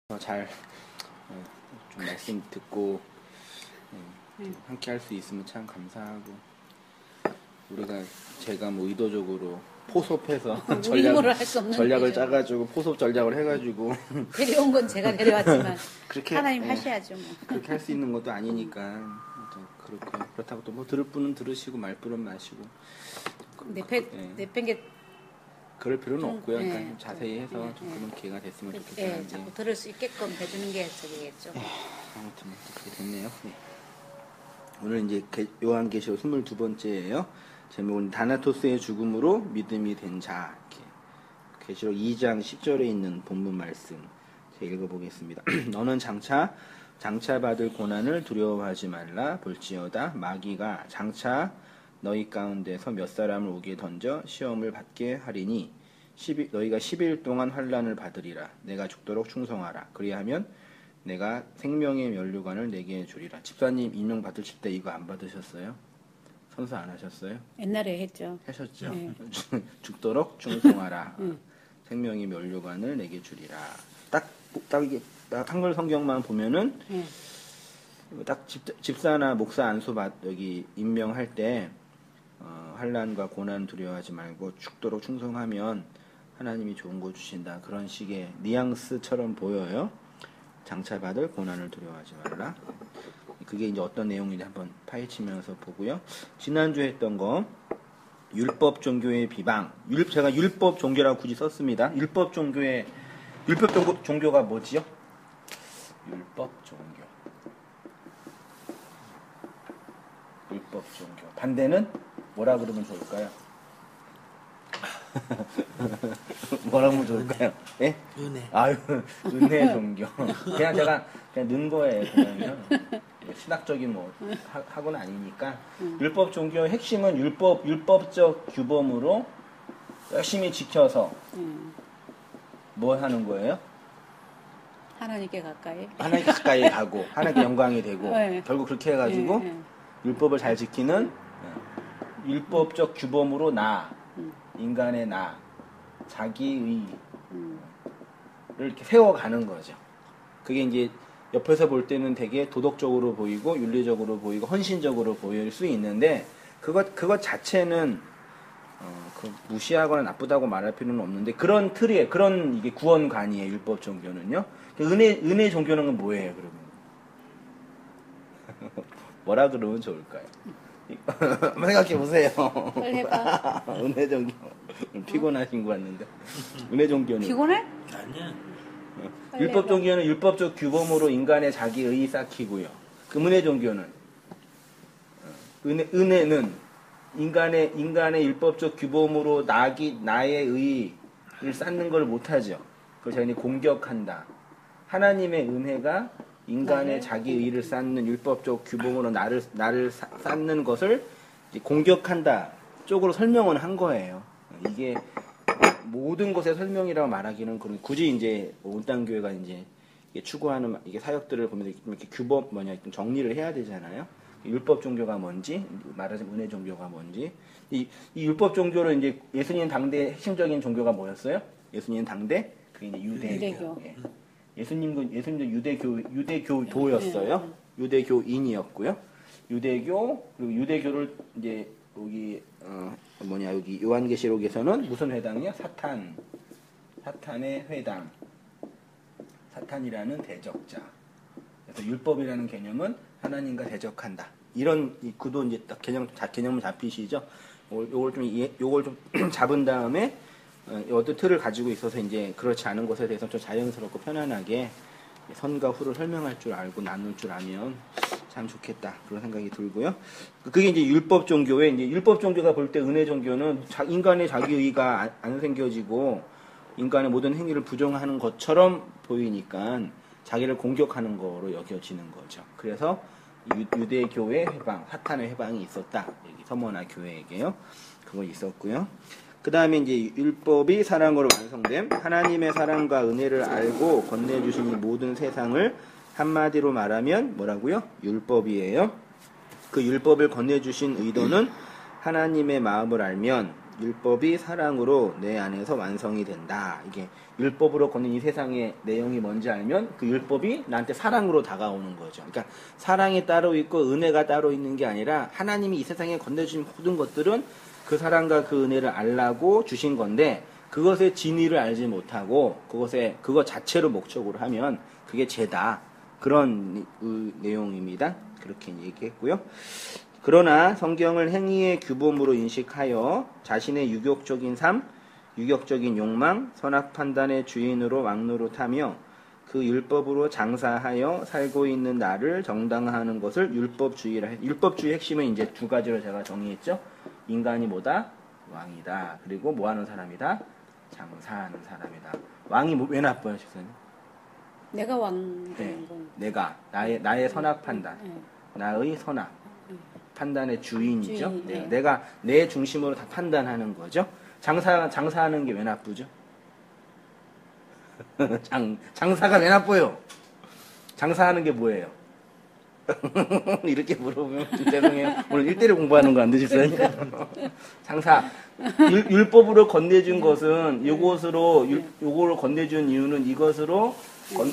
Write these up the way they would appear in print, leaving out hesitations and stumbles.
잘 좀 말씀 듣고 함께 할 수 있으면 참 감사하고, 제가 뭐 의도적으로 포섭해서 전략을 짜가지고 포섭 전략을 해가지고 데려온 건 제가 데려왔지만 그렇게 하나님 하셔야죠. 뭐. 그렇게 할 수 있는 것도 아니니까 그렇다고 또 뭐 들을 분은 들으시고 말 분은 마시고 내팽개 그럴 필요는 없고요. 그러니까 좀 자세히 해서 좀 그런 기회가 됐으면 좋겠다는 자꾸 들을 수 있게끔 해주는 게 저기겠죠. 아무튼 그렇게 됐네요. 오늘 이제 요한계시록 22번째예요. 제목은 다나토스의 죽음으로 믿음이 된 자. 계시록 2장 10절에 있는 본문 말씀 제가 읽어보겠습니다. 너는 장차 받을 고난을 두려워하지 말라. 볼지어다 마귀가 장차 너희 가운데서 몇 사람을 오게 던져 시험을 받게 하리니 너희가 10일 동안 환난을 받으리라. 내가 죽도록 충성하라. 그리하면 내가 생명의 면류관을 내게 주리라. 집사님 임명 받으실 때 이거 안 받으셨어요? 선서 안 하셨어요? 옛날에 했죠. 하셨죠? 네. 죽도록 충성하라. 생명의 면류관을 내게 주리라. 딱 이게 한글 성경만 보면은 딱 집사나 목사 안수 여기 임명할 때 환난과 고난 두려워하지 말고 죽도록 충성하면 하나님이 좋은 거 주신다. 그런 식의 뉘앙스처럼 보여요. 장차 받을 고난을 두려워하지 말라. 그게 이제 어떤 내용인지 한번 파헤치면서 보고요. 지난주에 했던 거 율법 종교의 비방. 제가 율법 종교라고 굳이 썼습니다. 율법 종교가 뭐지요? 율법 종교. 반대는 뭐라 그러면 좋을까요? 뭐라 그러면 좋을까요? 예? 은혜. 아유, 은혜 종교. 제가 넣은 거예요. 그냥요. 신학적인 뭐 학은 아니니까. 율법 종교의 핵심은 율법적 규범으로 열심히 지켜서 뭐 하는 거예요? 하나님께 가까이 가고 하나님께 영광이 되고 결국 그렇게 해가지고 율법을 잘 지키는 율법적 규범으로 인간의 자기의를 이렇게 세워가는 거죠. 그게 이제 옆에서 볼 때는 되게 도덕적으로 보이고 윤리적으로 보이고 헌신적으로 보일 수 있는데 그것 자체는 무시하거나 나쁘다고 말할 필요는 없는데 그런 틀이에요. 그런 이게 구원관이에요. 율법 종교는요. 은혜 종교는 뭐예요, 그러면? 뭐라 그러면 좋을까요? 한번 생각해 보세요. 빨리 해봐. 은혜 종교. 피곤하신 것 같는데. 은혜 종교는. 피곤해? 아니야. 율법 종교는 율법적 규범으로 인간의 자기의 쌓기고요. 그 은혜 종교는 은혜는 인간의 율법적 규범으로 나의 의를 쌓는 걸 못하죠. 그걸 자기는 공격한다. 하나님의 은혜가 인간의 자기 의를 쌓는 율법적 규범으로 나를 쌓는 것을 이제 공격한다 쪽으로 설명은 한 거예요. 이게 모든 것의 설명이라고 말하기는 굳이 이제 온땅교회가 이제 추구하는 이게 사역들을 보면서 이렇게 규범 정리를 해야 되잖아요. 율법 종교가 뭔지, 말하자면 은혜 종교가 뭔지. 이 율법 종교로 이제 예수님 당대 핵심적인 종교가 뭐였어요? 예수님 당대 그게 이제 유대교. 예. 예수님도 유대교도였어요. 유대교인이었고요. 유대교 그리고 유대교를 이제 여기 여기 요한계시록에서는 무슨 회당이요? 사탄의 회당. 사탄이라는 대적자. 그래서 율법이라는 개념은 하나님과 대적한다. 이런 이 구도 이제 딱 개념을 잡히시죠? 요걸 좀 잡은 다음에 어떤 틀을 가지고 있어서 이제 그렇지 않은 것에 대해서 좀 자연스럽고 편안하게 선과 후를 설명할 줄 알고 나눌 줄 알면 참 좋겠다 그런 생각이 들고요. 그게 이제 율법 종교의 이제 율법 종교가 볼 때 은혜 종교는 인간의 자기의가 안 생겨지고 인간의 모든 행위를 부정하는 것처럼 보이니까 자기를 공격하는 거로 여겨지는 거죠. 그래서 유대교의 회방, 사탄의 회방이 있었다. 여기 서머나 교회에게요. 그거 있었고요. 그 다음에 이제 율법이 사랑으로 완성됨. 하나님의 사랑과 은혜를 알고 건네주신 이 모든 세상을 한마디로 말하면 뭐라고요? 율법이에요. 그 율법을 건네주신 의도는 하나님의 마음을 알면 율법이 사랑으로 내 안에서 완성이 된다. 이게 율법으로 걷는 이 세상의 내용이 뭔지 알면 그 율법이 나한테 사랑으로 다가오는 거죠. 그러니까 사랑이 따로 있고 은혜가 따로 있는 게 아니라 하나님이 이 세상에 건네주신 모든 것들은 그 사랑과 그 은혜를 알라고 주신 건데 그것의 진위를 알지 못하고 그것 자체로 목적으로 하면 그게 죄다. 그런 내용입니다. 그렇게 얘기했고요. 그러나 성경을 행위의 규범으로 인식하여 자신의 유격적인 삶, 유격적인 욕망, 선악 판단의 주인으로 왕노릇하며 그 율법으로 장사하여 살고 있는 나를 정당화하는 것을 율법주의라 해. 율법주의 핵심은 이제 두 가지로 제가 정의했죠. 인간이 뭐다? 왕이다. 그리고 뭐 하는 사람이다? 장사하는 사람이다. 왕이 왜 나빠요, 집사님? 내가 왕 되는 네, 건. 내가 나의 선악 판단, 네. 나의 선악 판단의 주인이죠. 주인, 네. 내가 내 중심으로 다 판단하는 거죠. 장사하는 게 왜 나쁘죠? 장사가 왜 나빠요? 장사하는 게 뭐예요? 이렇게 물어보면 좀 죄송해요. 오늘 1대1 공부하는 거 안 되셨어요? 장사. 율법으로 건네준 것은 요거를 건네준 이유는 이것으로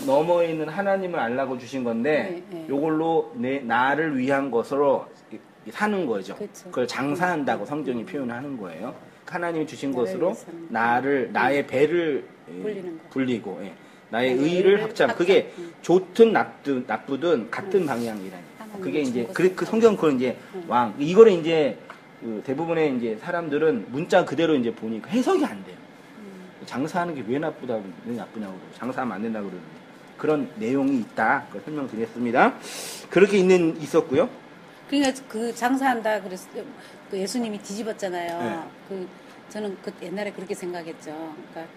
넘어 있는 하나님을 알라고 주신 건데 요걸로 나를 위한 것으로 사는 거죠. 그쵸. 그걸 장사한다고 성경이 표현하는 거예요. 하나님이 주신 나를 것으로 위해서 사는 나의 배를 불리는 거. 불리고 나의 나의 의를 의를 확장. 확장. 그게 좋든 나쁘든 같은 방향이라니. 그게 이제 그 성경 그런 이제 왕 이거를 이제 대부분의 이제 사람들은 문자 그대로 이제 보니까 해석이 안 돼요. 장사하는 게 왜 나쁘다고 왜 나쁘냐고 장사하면 안 된다고 그러는데 그런 내용이 있다. 그걸 설명드렸습니다. 그렇게 있었고요. 그러니까 그 장사한다 그래서 그 예수님이 뒤집었잖아요. 네. 저는 옛날에 그렇게 생각했죠. 그러니까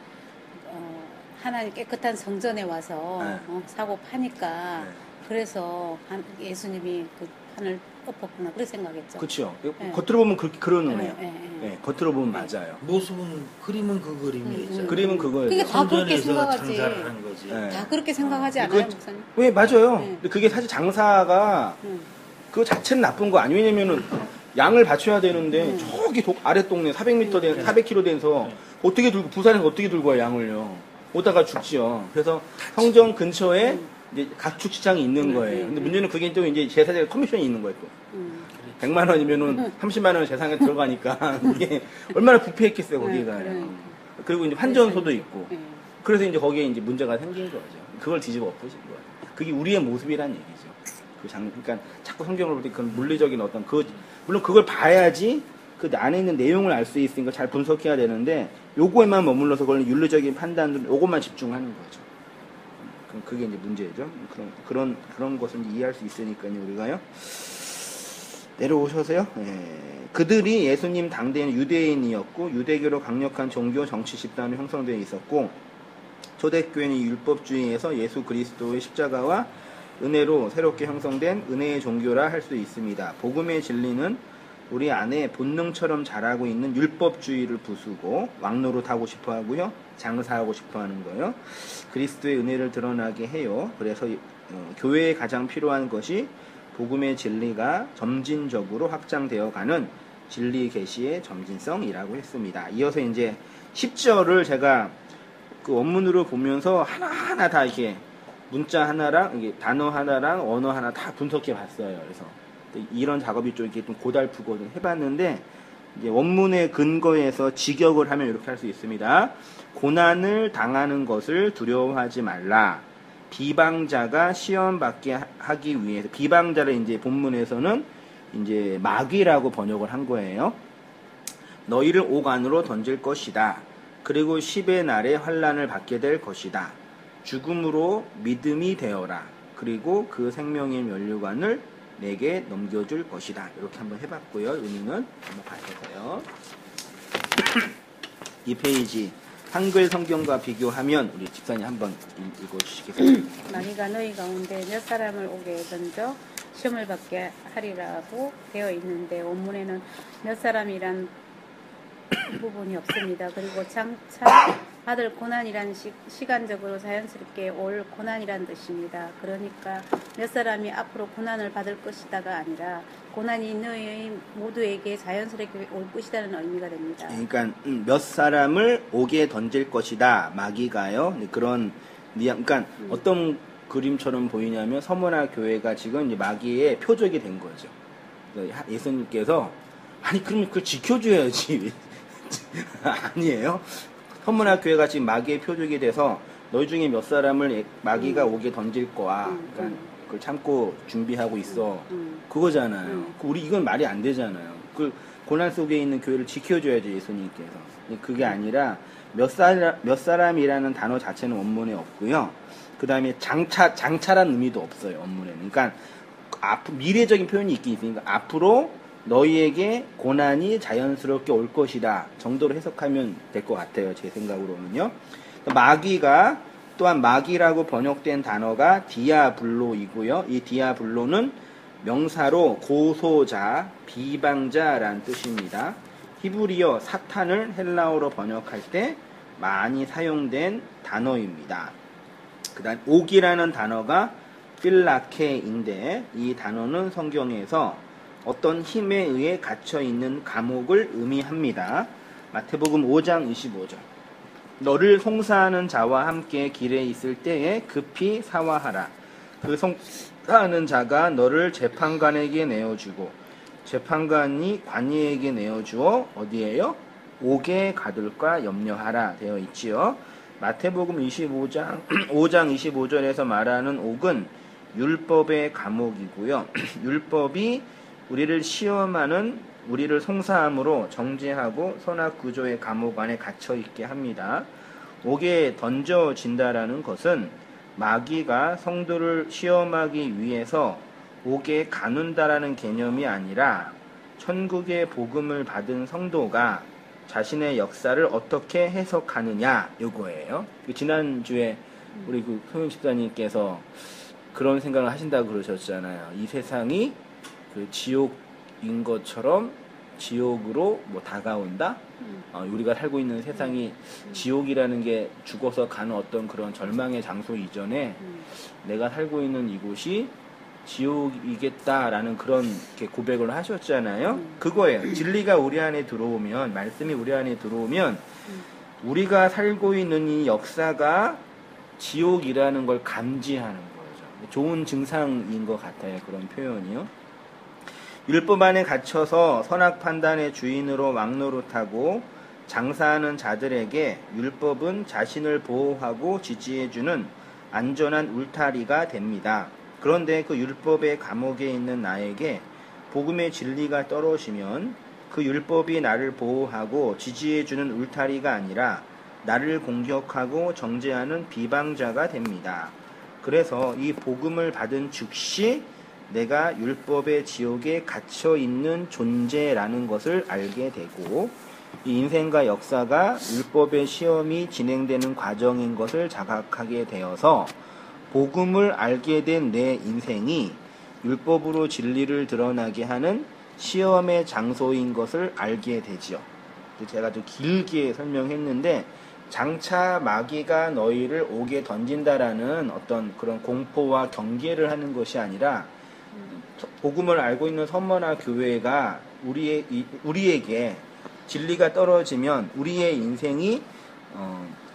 하나님 깨끗한 성전에 와서 네. 사고 파니까 네. 그래서 예수님이 그 판을 엎었구나 그렇게 생각했죠. 그렇죠. 네. 겉으로 보면 그러는 거예요. 네. 네, 겉으로 보면 맞아요. 모습은 그림은 그 그림이죠. 그림은 그거예요. 그러니까 다 그렇게 성전에서 생각하지. 장사를 하는 거지. 네. 다 그렇게 생각하지 그- 않아요, 목사님? 왜 맞아요. 네. 근데 그게 사실 장사가 응. 그거 자체는 나쁜 거 아니에요. 왜냐면은 양을 받쳐야 되는데 저기 아래 동네 400m 된 400km 돼서 어떻게 들고 부산에서 어떻게 들고 와요 양을요. 오다가 죽지요. 그래서 성전 근처에 이제 가축 시장이 있는 거예요. 근데 문제는 그게 또 이제 제사장 커미션이 있는 거예요. 또. 100만 원이면은 30만 원 재산에 들어가니까 그게 얼마나 부패했겠어요 거기가. 그러니까. 그리고 이제 환전소도 있고. 네. 그래서 이제 거기에 이제 문제가 생긴 거죠. 그걸 뒤집어 엎으신 거예요. 그게 우리의 모습이란 얘기죠. 그러니까 자꾸 성경을 볼 때 그런 물리적인 어떤 물론 그걸 봐야지 그 안에 있는 내용을 알 수 있으니까 잘 분석해야 되는데 요거에만 머물러서 그런 윤리적인 판단들 요것만 집중하는 거죠. 그럼 그게 이제 문제죠. 그런 것을 이제 이해할 수 있으니까요 우리가요. 내려오셔서요. 그들이 예수님 당대에는 유대인이었고 유대교로 강력한 종교 정치 집단으로 형성되어 있었고 초대교회는 율법주의에서 예수 그리스도의 십자가와 은혜로 새롭게 형성된 은혜의 종교라 할 수 있습니다. 복음의 진리는 우리 안에 본능처럼 자라고 있는 율법주의를 부수고 왕노릇하고 싶어 하고요. 장사하고 싶어 하는 거예요. 그리스도의 은혜를 드러나게 해요. 그래서 교회에 가장 필요한 것이 복음의 진리가 점진적으로 확장되어 가는 진리 계시의 점진성이라고 했습니다. 이어서 이제 10절을 제가 그 원문으로 보면서 하나하나 다 이렇게 문자 하나랑 이게 단어 하나랑 언어 하나 다 분석해 봤어요. 그래서 이런 작업이 좀 이렇게 좀 고달프거든 해봤는데 이제 원문의 근거에서 직역을 하면 이렇게 할 수 있습니다. 고난을 당하는 것을 두려워하지 말라. 비방자가 시험 받게 하기 위해서 비방자를 이제 본문에서는 이제 마귀라고 번역을 한 거예요. 너희를 옥 안으로 던질 것이다. 그리고 10의 날에 환난을 받게 될 것이다. 죽음으로 믿음이 되어라. 그리고 그 생명의 면류관을 내게 넘겨줄 것이다. 이렇게 한번 해봤고요. 의미는 한번 봐주세요. 이 페이지 한글 성경과 비교하면 우리 집사님 한번 읽어주시겠습니다. 마귀가 너희 가운데 몇 사람을 오게 던져 시험을 받게 하리라고 되어 있는데 원문에는 몇 사람이란 부분이 없습니다. 그리고 장차 받을 고난이란 시간적으로 자연스럽게 올 고난이란 뜻입니다. 그러니까 몇 사람이 앞으로 고난을 받을 것이다가 아니라 고난이 너희 모두에게 자연스럽게 올 것이다는 의미가 됩니다. 그러니까 몇 사람을 옥에 던질 것이다. 마귀가요. 그런 그러니까 어떤 그림처럼 보이냐면 서문화 교회가 지금 이제 마귀의 표적이 된 거죠. 예수님께서 아니 그러면 그걸 지켜줘야지. 아니에요. 서문화 교회가 지금 마귀의 표적이 돼서 너희 중에 몇 사람을 마귀가 옥에 던질 거야. 그러니까 그걸 참고 준비하고 있어. 그거잖아요. 우리 이건 말이 안 되잖아요. 그 고난 속에 있는 교회를 지켜줘야지 예수님께서. 그게 아니라 몇 사람이라는 단어 자체는 원문에 없고요. 그 다음에 장차란 의미도 없어요. 원문에는. 그러니까 미래적인 표현이 있긴 있으니까 앞으로 너희에게 고난이 자연스럽게 올 것이다 정도로 해석하면 될 것 같아요. 제 생각으로는요. 마귀가 또한 마귀라고 번역된 단어가 디아블로이고요. 이 디아블로는 명사로 고소자, 비방자라는 뜻입니다. 히브리어 사탄을 헬라어로 번역할 때 많이 사용된 단어입니다. 그 다음 옥이라는 단어가 필라케인데 이 단어는 성경에서 어떤 힘에 의해 갇혀있는 감옥을 의미합니다. 마태복음 5장 25절 너를 송사하는 자와 함께 길에 있을 때에 급히 사화하라. 그 송사하는 자가 너를 재판관에게 내어주고 재판관이 관이에게 내어주어 어디에요? 옥에 가둘까 염려하라 되어 있지요. 마태복음 5장 25절에서 말하는 옥은 율법의 감옥이고요. 율법이 우리를 시험하는 우리를 송사함으로 정죄하고 선악구조의 감옥 안에 갇혀있게 합니다. 옥에 던져진다라는 것은 마귀가 성도를 시험하기 위해서 옥에 가둔다라는 개념이 아니라 천국의 복음을 받은 성도가 자신의 역사를 어떻게 해석하느냐 요거예요. 지난주에 우리 그 소영 집사님께서 그런 생각을 하신다고 그러셨잖아요. 이 세상이 그 지옥인 것처럼 지옥으로 뭐 다가온다? 우리가 살고 있는 세상이 지옥이라는 게 죽어서 가는 어떤 그런 절망의 장소 이전에 내가 살고 있는 이곳이 지옥이겠다라는 그런 고백을 하셨잖아요. 그거예요. 진리가 우리 안에 들어오면, 말씀이 우리 안에 들어오면 우리가 살고 있는 이 역사가 지옥이라는 걸 감지하는 거죠. 좋은 증상인 것 같아요. 그런 표현이요. 율법 안에 갇혀서 선악 판단의 주인으로 왕노릇하고 장사하는 자들에게 율법은 자신을 보호하고 지지해주는 안전한 울타리가 됩니다. 그런데 그 율법의 감옥에 있는 나에게 복음의 진리가 떨어지면 그 율법이 나를 보호하고 지지해주는 울타리가 아니라 나를 공격하고 정죄하는 비방자가 됩니다. 그래서 이 복음을 받은 즉시 내가 율법의 지옥에 갇혀있는 존재라는 것을 알게 되고 이 인생과 역사가 율법의 시험이 진행되는 과정인 것을 자각하게 되어서 복음을 알게 된 내 인생이 율법으로 진리를 드러나게 하는 시험의 장소인 것을 알게 되지요. 제가 좀 길게 설명했는데 장차 마귀가 너희를 옥에 던진다라는 어떤 그런 공포와 경계를 하는 것이 아니라 복음을 알고 있는 선문화 교회가 우리에게 진리가 떨어지면 우리의 인생이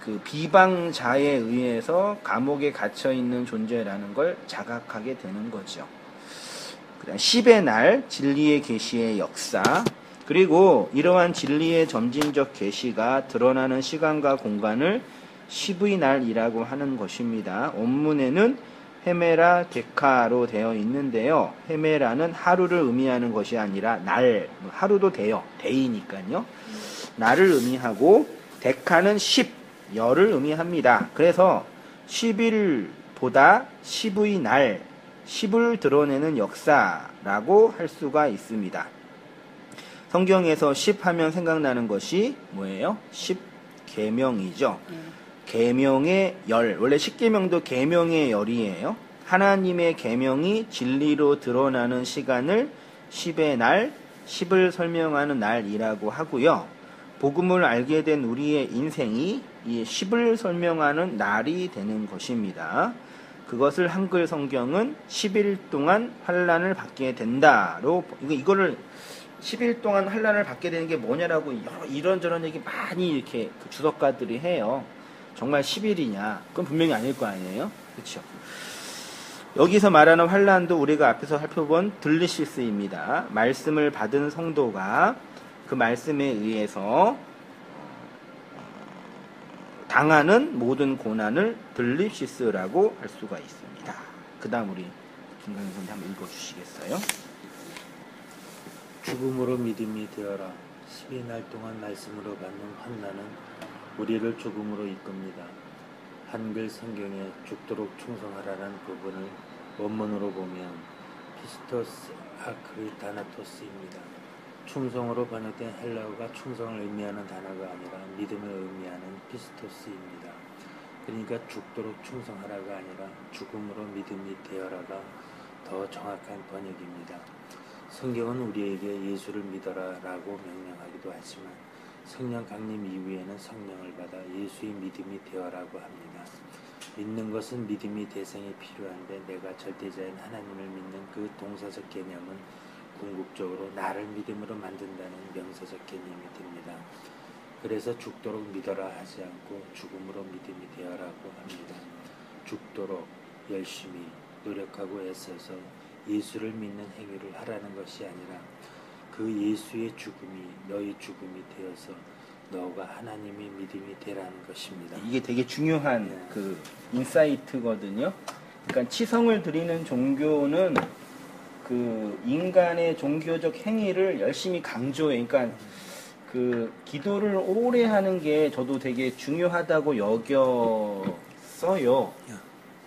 그 비방자에 의해서 감옥에 갇혀있는 존재라는 걸 자각하게 되는 거죠. 그다음 10의 날, 진리의 계시의 역사, 그리고 이러한 진리의 점진적 계시가 드러나는 시간과 공간을 10의 날이라고 하는 것입니다. 원문에는 헤메라 데카로 되어 있는데요. 헤메라는 하루를 의미하는 것이 아니라 날, 하루도 돼요. 데이니까요. 날을 의미하고 데카는 10, 열을 의미합니다. 그래서 10일보다 10의 날, 10을 드러내는 역사라고 할 수가 있습니다. 성경에서 10 하면 생각나는 것이 뭐예요? 10계명이죠. 계명의 열, 원래 10계명도 계명의 열이에요. 하나님의 계명이 진리로 드러나는 시간을 10의 날, 10을 설명하는 날이라고 하고요. 복음을 알게 된 우리의 인생이 이 10을 설명하는 날이 되는 것입니다. 그것을 한글 성경은 10일 동안 환란을 받게 된다로, 이거를 10일 동안 환란을 받게 되는 게 뭐냐라고 이런저런 얘기 많이 이렇게 그 주석가들이 해요. 정말 10일이냐? 그건 분명히 아닐 거 아니에요? 그렇죠? 여기서 말하는 환란도 우리가 앞에서 살펴본 들리시스입니다. 말씀을 받은 성도가 그 말씀에 의해서 당하는 모든 고난을 들립시스라고 할 수가 있습니다. 그 다음 우리 김강현 선생님 한번 읽어주시겠어요? 죽음으로 믿음이 되어라. 10이 날 동안 말씀으로 받는 환난은 우리를 죽음으로 이끕니다. 한글 성경에 죽도록 충성하라는 부분을 원문으로 보면 피스토스 아크리타나토스입니다. 충성으로 번역된 헬라어가 충성을 의미하는 단어가 아니라 믿음을 의미하는 피스토스입니다. 그러니까 죽도록 충성하라가 아니라 죽음으로 믿음이 되어라가 더 정확한 번역입니다. 성경은 우리에게 예수를 믿어라라고 명령하기도 하지만 성령 강림 이후에는 성령을 받아 예수의 믿음이 되어라고 합니다. 믿는 것은 믿음이 대상이 필요한데 내가 절대자인 하나님을 믿는 그 동사적 개념은 궁극적으로 나를 믿음으로 만든다는 명사적 개념이 됩니다. 그래서 죽도록 믿어라 하지 않고 죽음으로 믿음이 되어라고 합니다. 죽도록 열심히 노력하고 애써서 예수를 믿는 행위를 하라는 것이 아니라 그 예수의 죽음이 너희 죽음이 되어서 너가 하나님의 믿음이 되라는 것입니다. 이게 되게 중요한 그 인사이트거든요. 그러니까 치성을 드리는 종교는 그 인간의 종교적 행위를 열심히 강조해. 그러니까 그 기도를 오래 하는 게 저도 되게 중요하다고 여겼어요.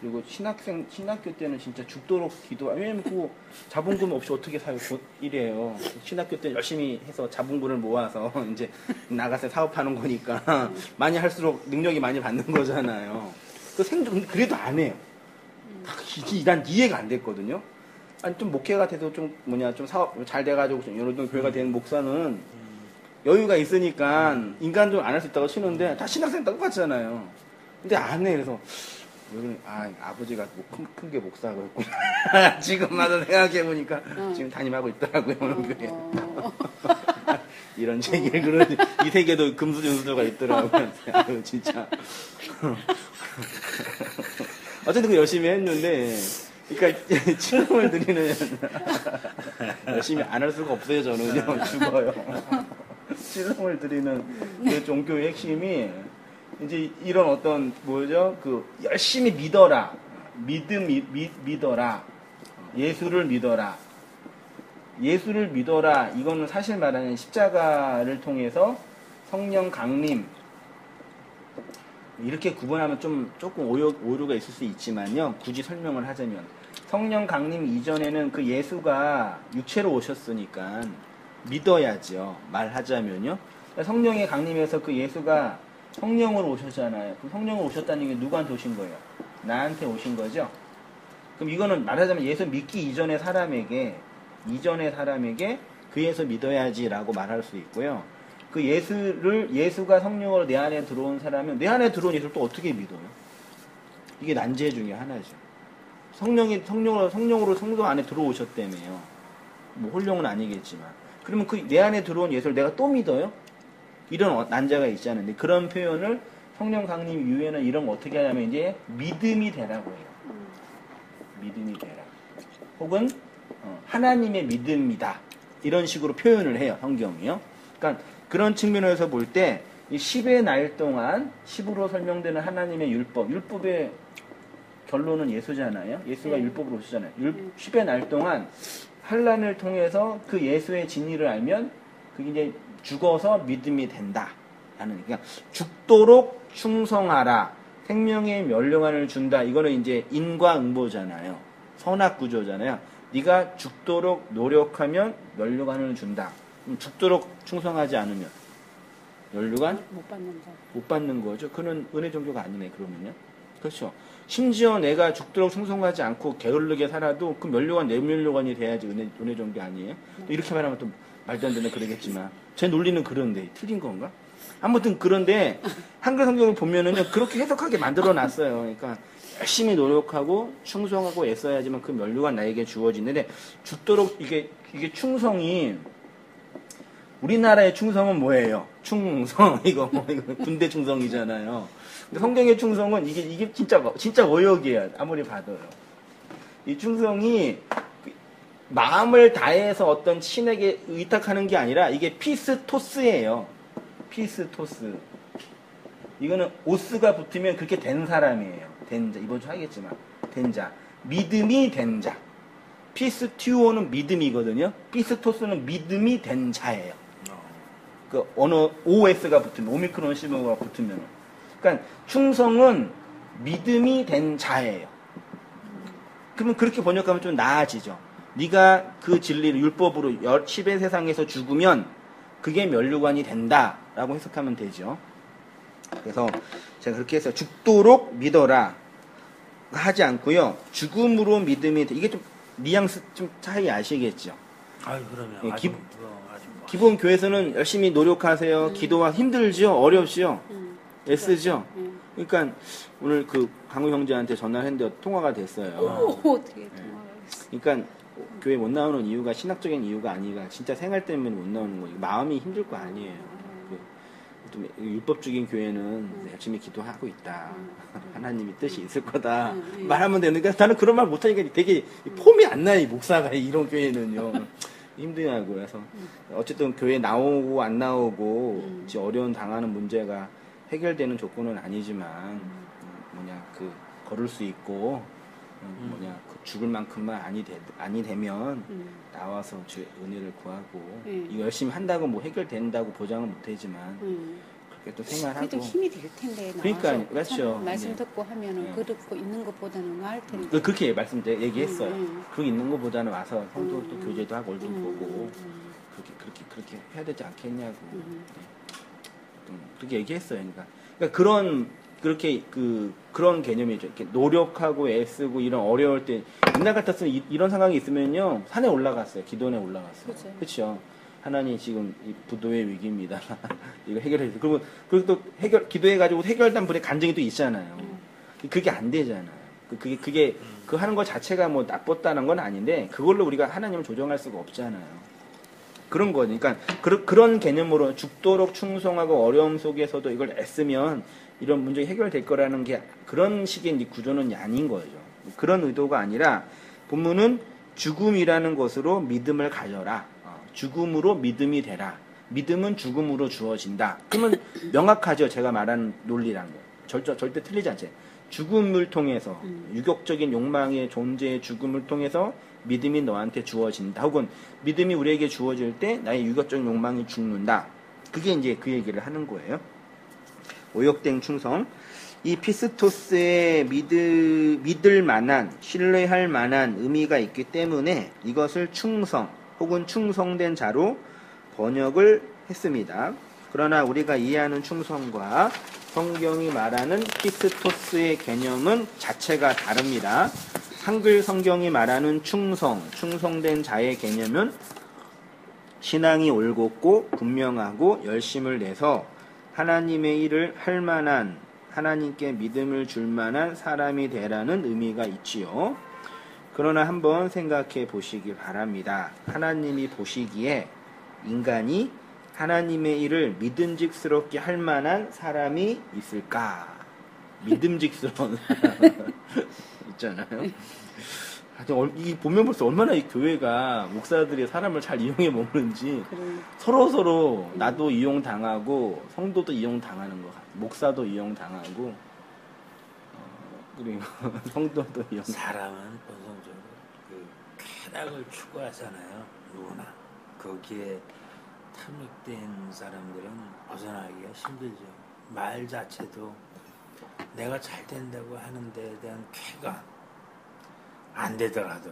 그리고 신학교 때는 진짜 죽도록 기도, 왜냐면 그 자본금 없이 어떻게 사요? 이래요. 신학교 때 열심히 해서 자본금을 모아서 이제 나가서 사업하는 거니까 많이 할수록 능력이 많이 받는 거잖아요. 그 그래도 안 해요. 난 이해가 안 됐거든요. 아니, 좀 목회가 돼서 좀 좀 사업 잘 돼가지고 좀 여러 동 교회가 되는 목사는 여유가 있으니까 인간도 안 할 수 있다고 치는데 다 신학생 똑같잖아요. 근데 안 해. 그래서 아버지가 큰 게 목사였구나. 지금 와서 생각해보니까 지금 담임하고 있더라고요. 이런 얘기를 그런 이 세계도 금수저수가 있더라고요. 아유, 진짜. 어쨌든 그 열심히 했는데, 그러니까 치성을 드리는 열심히 안 할 수가 없어요. 저는요. 죽어요. 치성을 드리는 그 종교의 핵심이 이제 이런 어떤 그 열심히 믿어라, 믿어라, 예수를 믿어라, 예수를 믿어라. 이거는 사실 말하는 십자가를 통해서 성령 강림, 이렇게 구분하면 조금 오류가 있을 수 있지만요. 굳이 설명을 하자면 성령 강림 이전에는 그 예수가 육체로 오셨으니까 믿어야죠. 말하자면요. 성령의 강림에서 그 예수가 성령으로 오셨잖아요. 그럼 성령으로 오셨다는 게 누구한테 오신 거예요? 나한테 오신 거죠? 그럼 이거는 말하자면 예수 믿기 이전의 사람에게 그 예수 믿어야지라고 말할 수 있고요. 그 예수가 성령으로 내 안에 들어온 사람은 내 안에 들어온 예수를 또 어떻게 믿어요? 이게 난제 중에 하나죠. 성령으로 성도 안에 들어오셨다며요. 뭐 홀령은 아니겠지만. 그러면 그 내 안에 들어온 예수를 내가 또 믿어요? 이런 난자가 있지 않은데 그런 표현을 성령 강림 이후에는 이런 거 어떻게 하냐면 이제 믿음이 되라고 해요. 믿음이 되라. 혹은 하나님의 믿음이다. 이런 식으로 표현을 해요. 성경이요. 그러니까 그런 측면에서 볼 때 이 10의 날 동안 10으로 설명되는 하나님의 율법의 결론은 예수잖아요. 예수가 율법으로 오시잖아요. 10의 날 동안 환란을 통해서 그 예수의 진리를 알면 그게 이제 죽어서 믿음이 된다. 그러니까 죽도록 충성하라. 생명의 멸류관을 준다. 이거는 이제 인과응보잖아요. 선악구조잖아요. 네가 죽도록 노력하면 멸류관을 준다. 죽도록 충성하지 않으면 멸류관 못 받는 거죠. 그는 은혜 종교가 아니네. 그러면요. 그렇죠. 심지어 내가 죽도록 충성하지 않고 게을르게 살아도 그 멸류관 내 멸류관이 돼야지 은혜 종교 아니에요. 또 이렇게 말하면 또 말도 안 되는 그러겠지만 제 논리는 그런데 틀린 건가? 아무튼 그런데 한글 성경을 보면은요 그렇게 해석하게 만들어 놨어요. 그러니까 열심히 노력하고 충성하고 애써야지만 그 면류가 나에게 주어지는데 죽도록 이게 충성이 우리나라의 충성은 뭐예요? 충성 이거 군대 충성이잖아요. 근데 성경의 충성은 이게 진짜 어역이에요. 아무리 봐도요. 이 충성이 마음을 다해서 어떤 신에게 의탁하는 게 아니라 이게 피스토스예요. 피스토스. 이거는 오스가 붙으면 그렇게 된 사람이에요. 된 자. 이번 주 하겠지만 된 자. 믿음이 된 자. 피스튜오는 믿음이거든요. 피스토스는 믿음이 된 자예요. 그 어느 OS가 붙으면 오미크론 시모가 붙으면 그러니까 충성은 믿음이 된 자예요. 그러면 그렇게 번역하면 좀 나아지죠. 네가 그 진리를 율법으로 10의 세상에서 죽으면 그게 면류관이 된다라고 해석하면 되죠. 그래서 제가 그렇게 해서 죽도록 믿어라 하지 않고요. 죽음으로 믿음이 이게 좀 뉘앙스 좀 차이 아시겠죠? 아유 그러면 예, 아주 기본 교회에서는 열심히 노력하세요. 기도가 힘들죠? 어렵죠? 애쓰죠? 그러니까 오늘 그 강우 형제한테 전화를 했는데 통화가 됐어요. 어떻게 통화가 됐어? 그러니까 교회 못 나오는 이유가 신학적인 이유가 아니라 진짜 생활 때문에 못 나오는 거예요. 마음이 힘들 거 아니에요. 좀 율법적인 교회는 열심히 기도하고 있다. 하나님이 뜻이 있을 거다. 말하면 되는데 나는 그런 말 못하니까 되게 폼이 안 나요. 이 목사가 이런 교회는요. 힘들어하고 그래서 어쨌든 교회 나오고 안 나오고 이제 어려운 당하는 문제가 해결되는 조건은 아니지만 걸을 수 있고 그 죽을 만큼만 아니 되면 나와서 주의 은혜를 구하고 이거 열심히 한다고 뭐 해결된다고 보장은 못하지만 그렇게 또 생활하고 그래도 힘이 될 텐데 그러니까 그렇죠. 말씀 듣고 하면은 그렇고 있는 것보다는 나을 텐데 그렇게 얘기했어요. 그러고 있는 것보다는 와서 성도 또 교제도 하고 얼굴 보고 그렇게 해야 되지 않겠냐고 그렇게 얘기했어요. 그러니까 그런 개념이죠. 이렇게 노력하고 애쓰고 이런 어려울 때 옛날 같았으면 이런 상황이 있으면요 산에 올라갔어요. 기도원에 올라갔어요. 그렇죠. 하나님 지금 이 부도의 위기입니다. 이거 해결해 주세요. 그리고 또 기도해가지고 해결단 분의 간증이 또 있잖아요. 그게 안 되잖아요. 그게 그 하는 것 자체가 뭐 나빴다는 건 아닌데 그걸로 우리가 하나님을 조정할 수가 없잖아요. 그런 거죠. 그러니까 그런 개념으로 죽도록 충성하고 어려움 속에서도 이걸 애쓰면 이런 문제가 해결될 거라는 게 그런 식의 구조는 아닌 거죠. 그런 의도가 아니라 본문은 죽음이라는 것으로 믿음을 가져라. 죽음으로 믿음이 되라. 믿음은 죽음으로 주어진다. 그러면 명확하죠. 제가 말하는 논리란 거. 절대 틀리지 않죠. 죽음을 통해서 유격적인 욕망의 존재의 죽음을 통해서 믿음이 너한테 주어진다. 혹은 믿음이 우리에게 주어질 때 나의 유격적인 욕망이 죽는다. 그게 이제 그 얘기를 하는 거예요. 오역된 충성. 이 피스토스의 믿을 만한, 신뢰할 만한 의미가 있기 때문에 이것을 충성 혹은 충성된 자로 번역을 했습니다. 그러나 우리가 이해하는 충성과 성경이 말하는 피스토스의 개념은 자체가 다릅니다. 한글 성경이 말하는 충성된 자의 개념은 신앙이 올곧고 분명하고 열심을 내서 하나님의 일을 할 만한, 하나님께 믿음을 줄 만한 사람이 되라는 의미가 있지요. 그러나 한번 생각해 보시기 바랍니다. 하나님이 보시기에 인간이 하나님의 일을 믿음직스럽게 할 만한 사람이 있을까? 믿음직스러운 사람 있잖아요. 이 보면 벌써 얼마나 이 교회가 목사들이 사람을 잘 이용해 먹는지 서로 나도 이용당하고 성도도 이용당하는 것 같아요. 목사도 이용당하고 그리고 성도도 이용. 사람은 본성적으로 그 쾌락을 추구하잖아요. 누구나 거기에 탐닉된 사람들은 벗어나기가 힘들죠. 말 자체도 내가 잘 된다고 하는 데에 대한 쾌감, 안 되더라도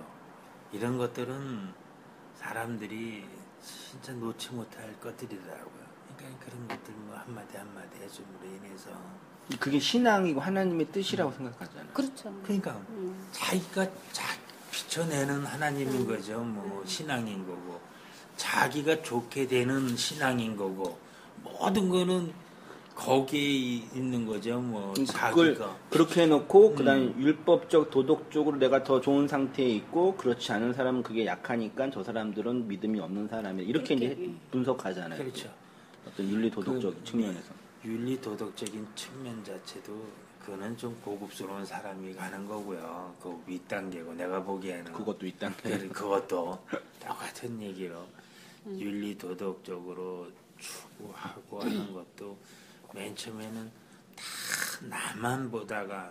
이런 것들은 사람들이 진짜 놓지 못할 것들이더라고요. 그러니까 그런 것들 뭐 한마디 해줌으로 인해서 그게 신앙이고 하나님의 뜻이라고 생각하잖아요. 그렇죠. 그러니까 자기가 비춰내는 하나님인 거죠. 뭐 신앙인 거고 자기가 좋게 되는 신앙인 거고 모든 거는 거기에 있는 거죠. 뭐 그걸 자기가 그렇게 해놓고 그다음에 율법적 도덕적으로 내가 더 좋은 상태에 있고 그렇지 않은 사람은 그게 약하니까 저 사람들은 믿음이 없는 사람이야. 이렇게 이제 분석하잖아요. 그렇죠. 어떤 윤리 도덕적 측면에서. 윤리 도덕적인 측면 자체도 그거는 좀 고급스러운 사람이 가는 거고요. 그 윗단계고 내가 보기에는 그것도 있단데. 그것도 똑같은 얘기로 윤리 도덕적으로 추구하고 하는 것도 맨 처음에는 다 나만 보다가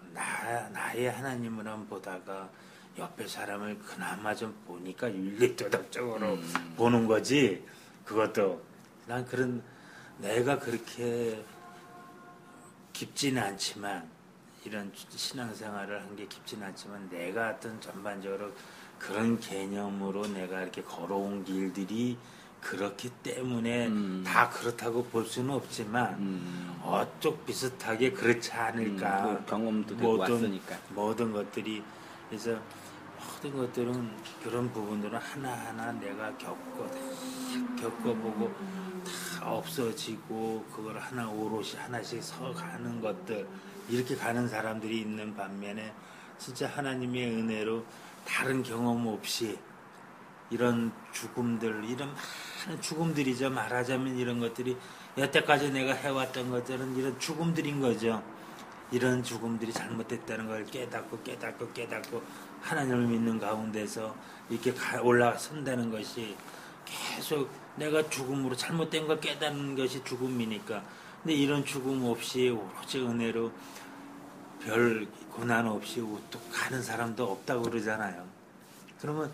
나의 하나님을만 보다가 옆에 사람을 그나마 좀 보니까 윤리 도덕적으로 보는 거지. 그것도 난 그런 내가 그렇게 깊지는 않지만 이런 신앙생활을 한 게 깊지는 않지만 내가 어떤 전반적으로 그런 개념으로 내가 이렇게 걸어온 길들이 그렇기 때문에 다 그렇다고 볼 수는 없지만 어쪽 비슷하게 그렇지 않을까. 그 경험도 되고 왔으니까. 모든 것들이 그래서 모든 것들은 그런 부분들은 하나하나 내가 겪어보고 다 없어지고 그걸 하나 오롯이 하나씩 서가는 것들 이렇게 가는 사람들이 있는 반면에 진짜 하나님의 은혜로 다른 경험 없이 이런 죽음들 이런 많은 죽음들이죠. 말하자면 이런 것들이 여태까지 내가 해왔던 것들은 이런 죽음들인 거죠. 이런 죽음들이 잘못됐다는 걸 깨닫고 하나님을 믿는 가운데서 이렇게 올라선다는 것이 계속 내가 죽음으로 잘못된 걸 깨닫는 것이 죽음이니까. 근데 이런 죽음 없이 오로지 은혜로 별 고난 없이 우뚝 가는 사람도 없다고 그러잖아요. 그러면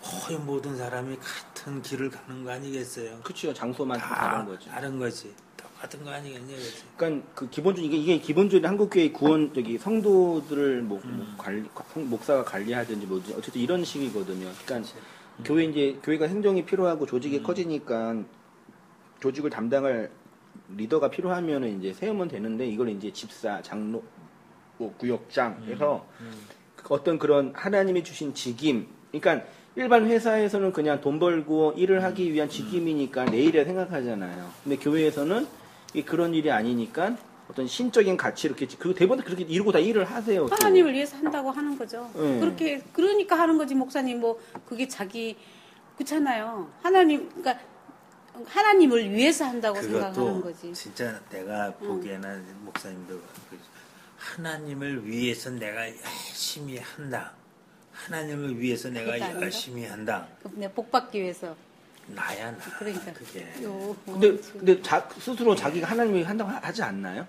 거의 모든 사람이 같은 길을 가는 거 아니겠어요? 그렇죠. 장소만 다른 거지. 다른 거지. 똑같은 거 아니겠냐, 그치? 그러니까 그 기본적으로 이게 기본적으로 한국교회 구원 성도들을 목사가 관리하든지 뭐지 어쨌든 이런 식이거든요. 그러니까 교회가 행정이 필요하고 조직이 커지니까 조직을 담당할 리더가 필요하면은 이제 세우면 되는데 이걸 이제 집사, 장로, 구역장 해서 어떤 그런 하나님이 주신 직임, 그러니까 일반 회사에서는 그냥 돈 벌고 일을 하기 위한 직임이니까 내일에 생각하잖아요. 근데 교회에서는 그런 일이 아니니까 어떤 신적인 가치를 이렇게 그리고 대부분 그렇게 이루고 다 일을 하세요. 하나님을 위해서 한다고 하는 거죠. 네. 그러니까 하는 거지 목사님 뭐 그게 자기 그렇잖아요. 그러니까 하나님을 위해서 한다고 생각하는 거지. 진짜 내가 보기에는 목사님도 하나님을 위해서 내가 열심히 한다. 하나님을 위해서 내가 열심히 한다. 내가 복 받기 위해서. 나야 나. 그러니까. 그게. 근데 스스로 자기가 하나님이 한다고 하지 않나요?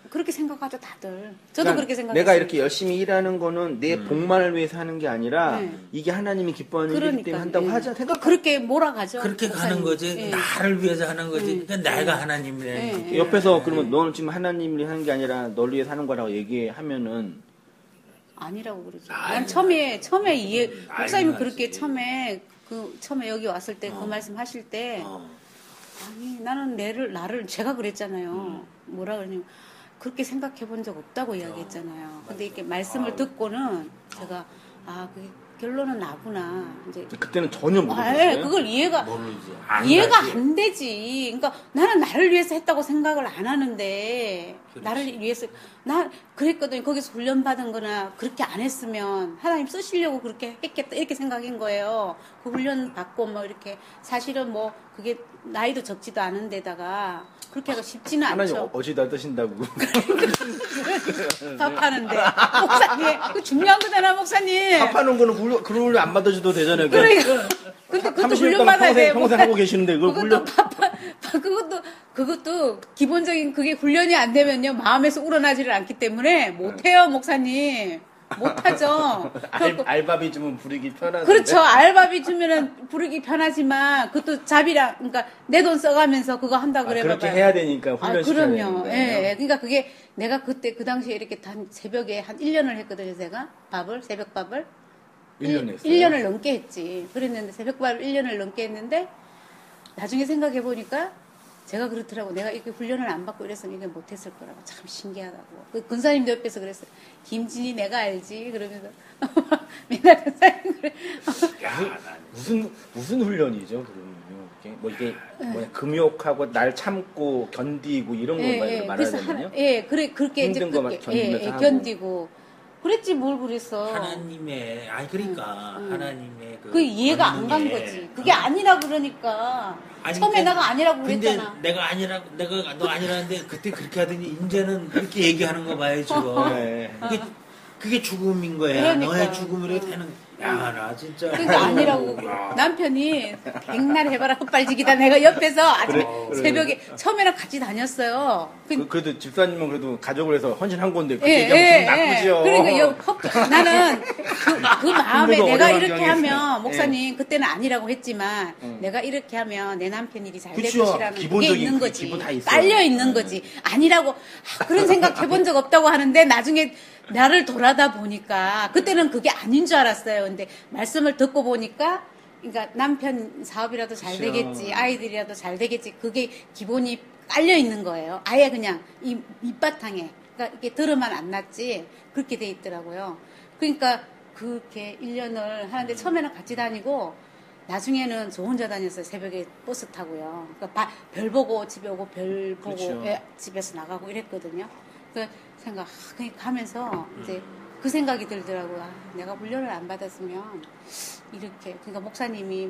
그렇게 생각하죠 다들. 저도 그러니까 그렇게 생각해요. 내가 이렇게 열심히 일하는 거는 내 복만을 위해서 하는 게 아니라 이게 하나님이 기뻐하는 일이기 때문에 한다고 하지 생각. 그렇게 몰아가죠. 그렇게 가는 거지. 나를 위해서 하는 거지. 그러니까 내가 하나님이래. 옆에서 그러면 너는 지금 하나님이 하는 게 아니라 널 위해서 하는 거라고 얘기하면은 아니라고 그러죠. 난 처음에 목사님이 그렇게 처음에 여기 왔을 때 그 말씀 하실 때 아니 나는 나를 제가 그랬잖아요. 뭐라 그러냐면 그렇게 생각해 본 적 없다고 이야기했잖아요. 근데 이렇게 말씀을 듣고는 제가 그게 결론은 나구나. 이제 그때는 전혀 모르겠어요. 그걸 이해가 안 되지. 그러니까 나는 나를 위해서 했다고 생각을 안 하는데 나를 위해서 그랬거든요. 거기서 훈련 받은 거나 그렇게 안 했으면 하나님 쓰시려고 그렇게 했겠다 이렇게 생각인 거예요. 그 훈련 받고 뭐 이렇게 사실은 뭐 그게 나이도 적지도 않은 데다가 그렇게 하기가 쉽지는 않죠. 하나님 어디다 뜨신다고. 밥하는데 목사님 그 중요한 거잖아 목사님. 밥하는 거는 그런 훈련 안 받아줘도 되잖아요. 그러니까 근데 그것도 훈련 받아야 돼. 평생 하고 계시는데 그걸 훈련. 그것도 기본적인 그게 훈련이 안 되면요 마음에서 우러나지를 않기 때문에 못해요 목사님. 못하죠. 알바비 주면 부르기 편하죠. 그렇죠. 알바비 주면은 부르기 편하지만 그것도 그러니까 내 돈 써가면서 그거 한다 그래 봐요. 그렇게 해야 되니까 훈련 시켜야 그럼요. 예. 그러니까 그게 내가 그때 그 당시에 이렇게 새벽에 한 1년을 했거든요. 제가 새벽밥을 1년 했어요. 1년을 넘게 했지. 그랬는데 새벽밥을 1년을 넘게 했는데 나중에 생각해 보니까 제가 그렇더라고. 내가 이렇게 훈련을 안 받고 이랬으면 이게 못했을 거라고. 참 신기하다고. 그 근사님도 옆에서 그랬어요. 김진이 내가 알지. 그러면서 맨날 근사님 그래. 무슨 훈련이죠, 그러면요? 이렇게 뭐 이게 뭐냐 금욕하고 날 참고 견디고 이런 거 말해야 그래서 되나요? 그래 그렇게 이제 힘든 거막 견디면서 하고. 견디고 그랬지 뭘 그랬어. 하나님의 그러니까 하나님의 그 이해가 안 간 거지. 그게 아니라 그러니까. 처음에 내가 아니라고 그랬잖아. 근데 내가 너 아니라는데 그때 그렇게 하더니 이제는 그렇게 얘기하는 거 봐요 지금. 네. 그게 죽음인 거야. 그러니까. 너의 죽음으로 되는. 야, 나 진짜. 그러니까 아니라고. 남편이 백날 해봐라 헛발지기다. 내가 옆에서 아침에 새벽에 처음에는 같이 다녔어요. 그래도 집사님은 그래도 가족을 해서 헌신한 건데 그렇게 얘기하면 좀 나쁘죠. 그러니까 나는 그 마음에 내가 이렇게 환경에서. 하면 목사님 그때는 아니라고 했지만 내가 이렇게 하면 내 남편 일이 잘 될 그쵸. 것이라는 그게 기본적인 있는 그 거지. 기본 다 있어요. 깔려 있는 거지. 아니라고 그런 생각 해본 적 없다고 하는데 나중에 나를 돌아다 보니까 그때는 그게 아닌 줄 알았어요. 근데 말씀을 듣고 보니까 그러니까 남편 사업이라도 잘 그쵸. 되겠지, 아이들이라도 잘 되겠지. 그게 기본이 깔려 있는 거예요. 아예 그냥 이 밑바탕에. 그러니까 이게 들으면 안 낫지. 그렇게 돼 있더라고요. 그러니까 그렇게 1년을 하는데 처음에는 같이 다니고 나중에는 저 혼자 다녔어요. 새벽에 버스 타고요. 그러니까 별 보고 집에 오고 별 보고 그렇죠. 집에서 나가고 이랬거든요. 그 생각 그냥 가면서 이제 그 생각이 들더라고요. 내가 훈련을 안 받았으면 이렇게 그러니까 목사님이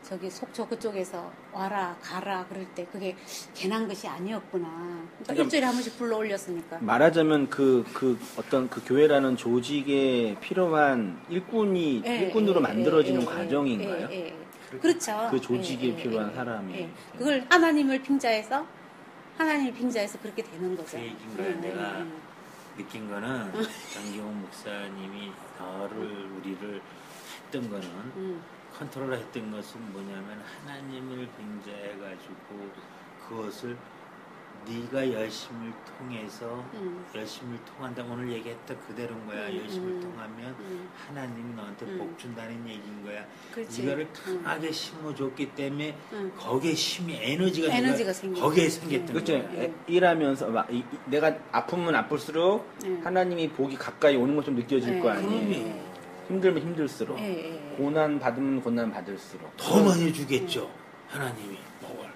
저기 속초 그쪽에서 와라 가라 그럴 때 그게 괜한 것이 아니었구나. 그러니까 일주일에 한 번씩 불러 올렸으니까. 말하자면 그 어떤 그 교회라는 조직에 필요한 일꾼으로 만들어지는 과정인가요? 그렇죠. 그 조직에 필요한 사람이. 그걸 하나님을 빙자해서 그렇게 되는 거죠. 그 얘기인 거야. 내가 느낀 거는 장기홍 목사님이 우리를 했던 거는 컨트롤 했던 것은 뭐냐면 하나님을 빙자해가지고 그것을 네가 열심을 통해서 열심을 통한다. 오늘 얘기했던 그대로인 거야. 열심을 통하면 하나님이 너한테 복 준다는 얘기인 거야. 그렇지. 이거를 강하게 심어줬기 때문에 거기에 힘이 에너지가 생겨. 거기에 생겼던 그렇죠. 거야. 일하면서 내가 아프면 아플수록 하나님이 복이 가까이 오는 것좀 느껴질 거 아니에요. 힘들면 힘들수록 고난 받으면 고난 받을수록 더 많이 주겠죠. 하나님이 복을.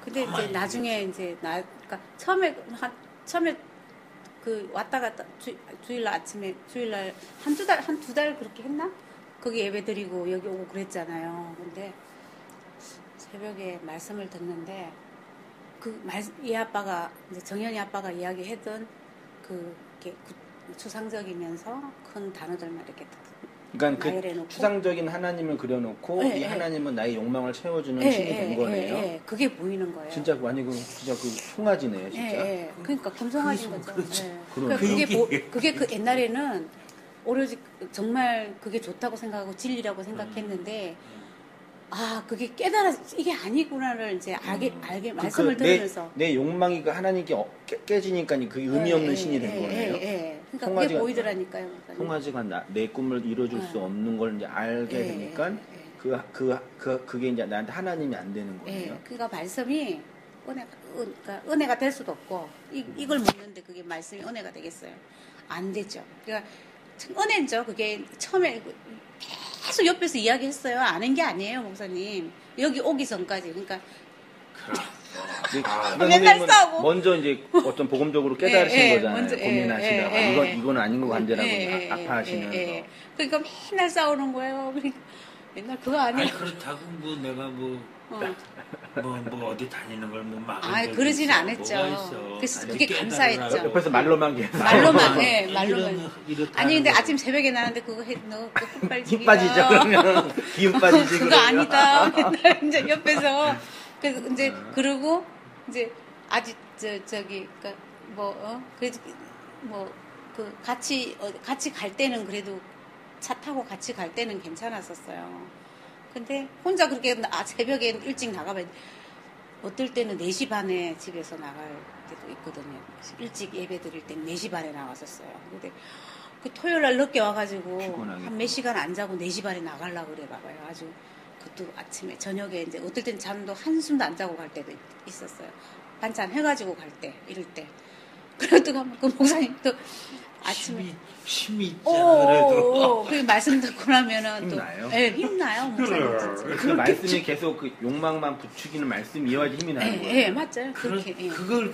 근데 이제 나중에 이제 그러니까 처음에 그 왔다 갔다 주일날 아침에 주일날 한 두 달 그렇게 했나? 거기 예배 드리고 여기 오고 그랬잖아요. 근데 새벽에 말씀을 듣는데 이 아빠가 이제 정현이 아빠가 이야기했던 그게 추상적이면서 큰 단어들만 이렇게 그러니까 나열해놓고. 그 추상적인 하나님을 그려놓고 이 하나님은 나의 욕망을 채워주는 신이 된 거네요. 그게 보이는 거예요. 진짜 진짜 그 송아지네요, 진짜. 그러니까 금송아지인 거죠. 그렇죠. 그러니까 그게 그 옛날에는 오로지 정말 그게 좋다고 생각하고 진리라고 생각했는데 그게 이게 아니구나를 이제 알게 말씀을 들으면서 내 욕망이 그 하나님께 깨지니까 그 의미 없는 신이 된 거네요. 그러니까 그게 보이더라니까요. 송아지가 내 꿈을 이뤄줄 수 없는 걸 이제 알게 되니까 그게 이제 나한테 하나님이 안 되는 거예요. 그러니까 말씀이 은혜가 될 수도 없고 이걸 묻는데 그게 말씀이 은혜가 되겠어요? 안 되죠. 그러니까 은혜죠. 그게 처음에 계속 옆에서 이야기했어요. 아는 게 아니에요, 목사님. 여기 오기 전까지. 그러니까 맨날 싸우고 먼저 이제 어떤 복음적으로 깨달으신 거잖아요. 고민하시다가 이건 아닌 것 같다라고 아파하시면서. 그러니까 맨날 싸우는 거예요. 그러니까 맨날 그거 아니에요. 아니 그렇다고 내가 어디 다니는 걸 막은 그러지는 않았죠. 그래서 그게 감사했죠. 옆에서 말로만 말로만. 아니 근데 거. 아침 새벽에 나는데 그거 너 힘 빠지죠. 그러면 기운 빠지지. 그거 아니다. 맨날 이제 옆에서 그래서 이제 그러고 이제 아직 저기 그래도 같이 갈 때는 그래도 차 타고 같이 갈 때는 괜찮았었어요. 근데 혼자 그렇게 새벽에 일찍 나가면 어떨 때는 4시 반에 집에서 나갈 때도 있거든요. 일찍 예배 드릴 때 4시 반에 나왔었어요. 근데 그 토요일 날 늦게 와가지고 피곤하겠다. 한 몇 시간 안 자고 4시 반에 나가려고 그래 봐봐요. 아주 그것도 아침에 저녁에 이제 어떨 땐 잠도 한숨도 안 자고 갈 때도 있었어요. 반찬 해가지고 갈 때 이럴 때. 그래도 그 목사님 또 아침에 힘이 있잖아 그래도. 그 말씀 듣고 나면은 또 힘나요? 네, 힘나요. 목사님 진짜. 그 말씀이 계속 그 욕망만 부추기는 말씀이어야지 힘이 나는 거예요. 네, 맞아요. 그렇게. 예. 그걸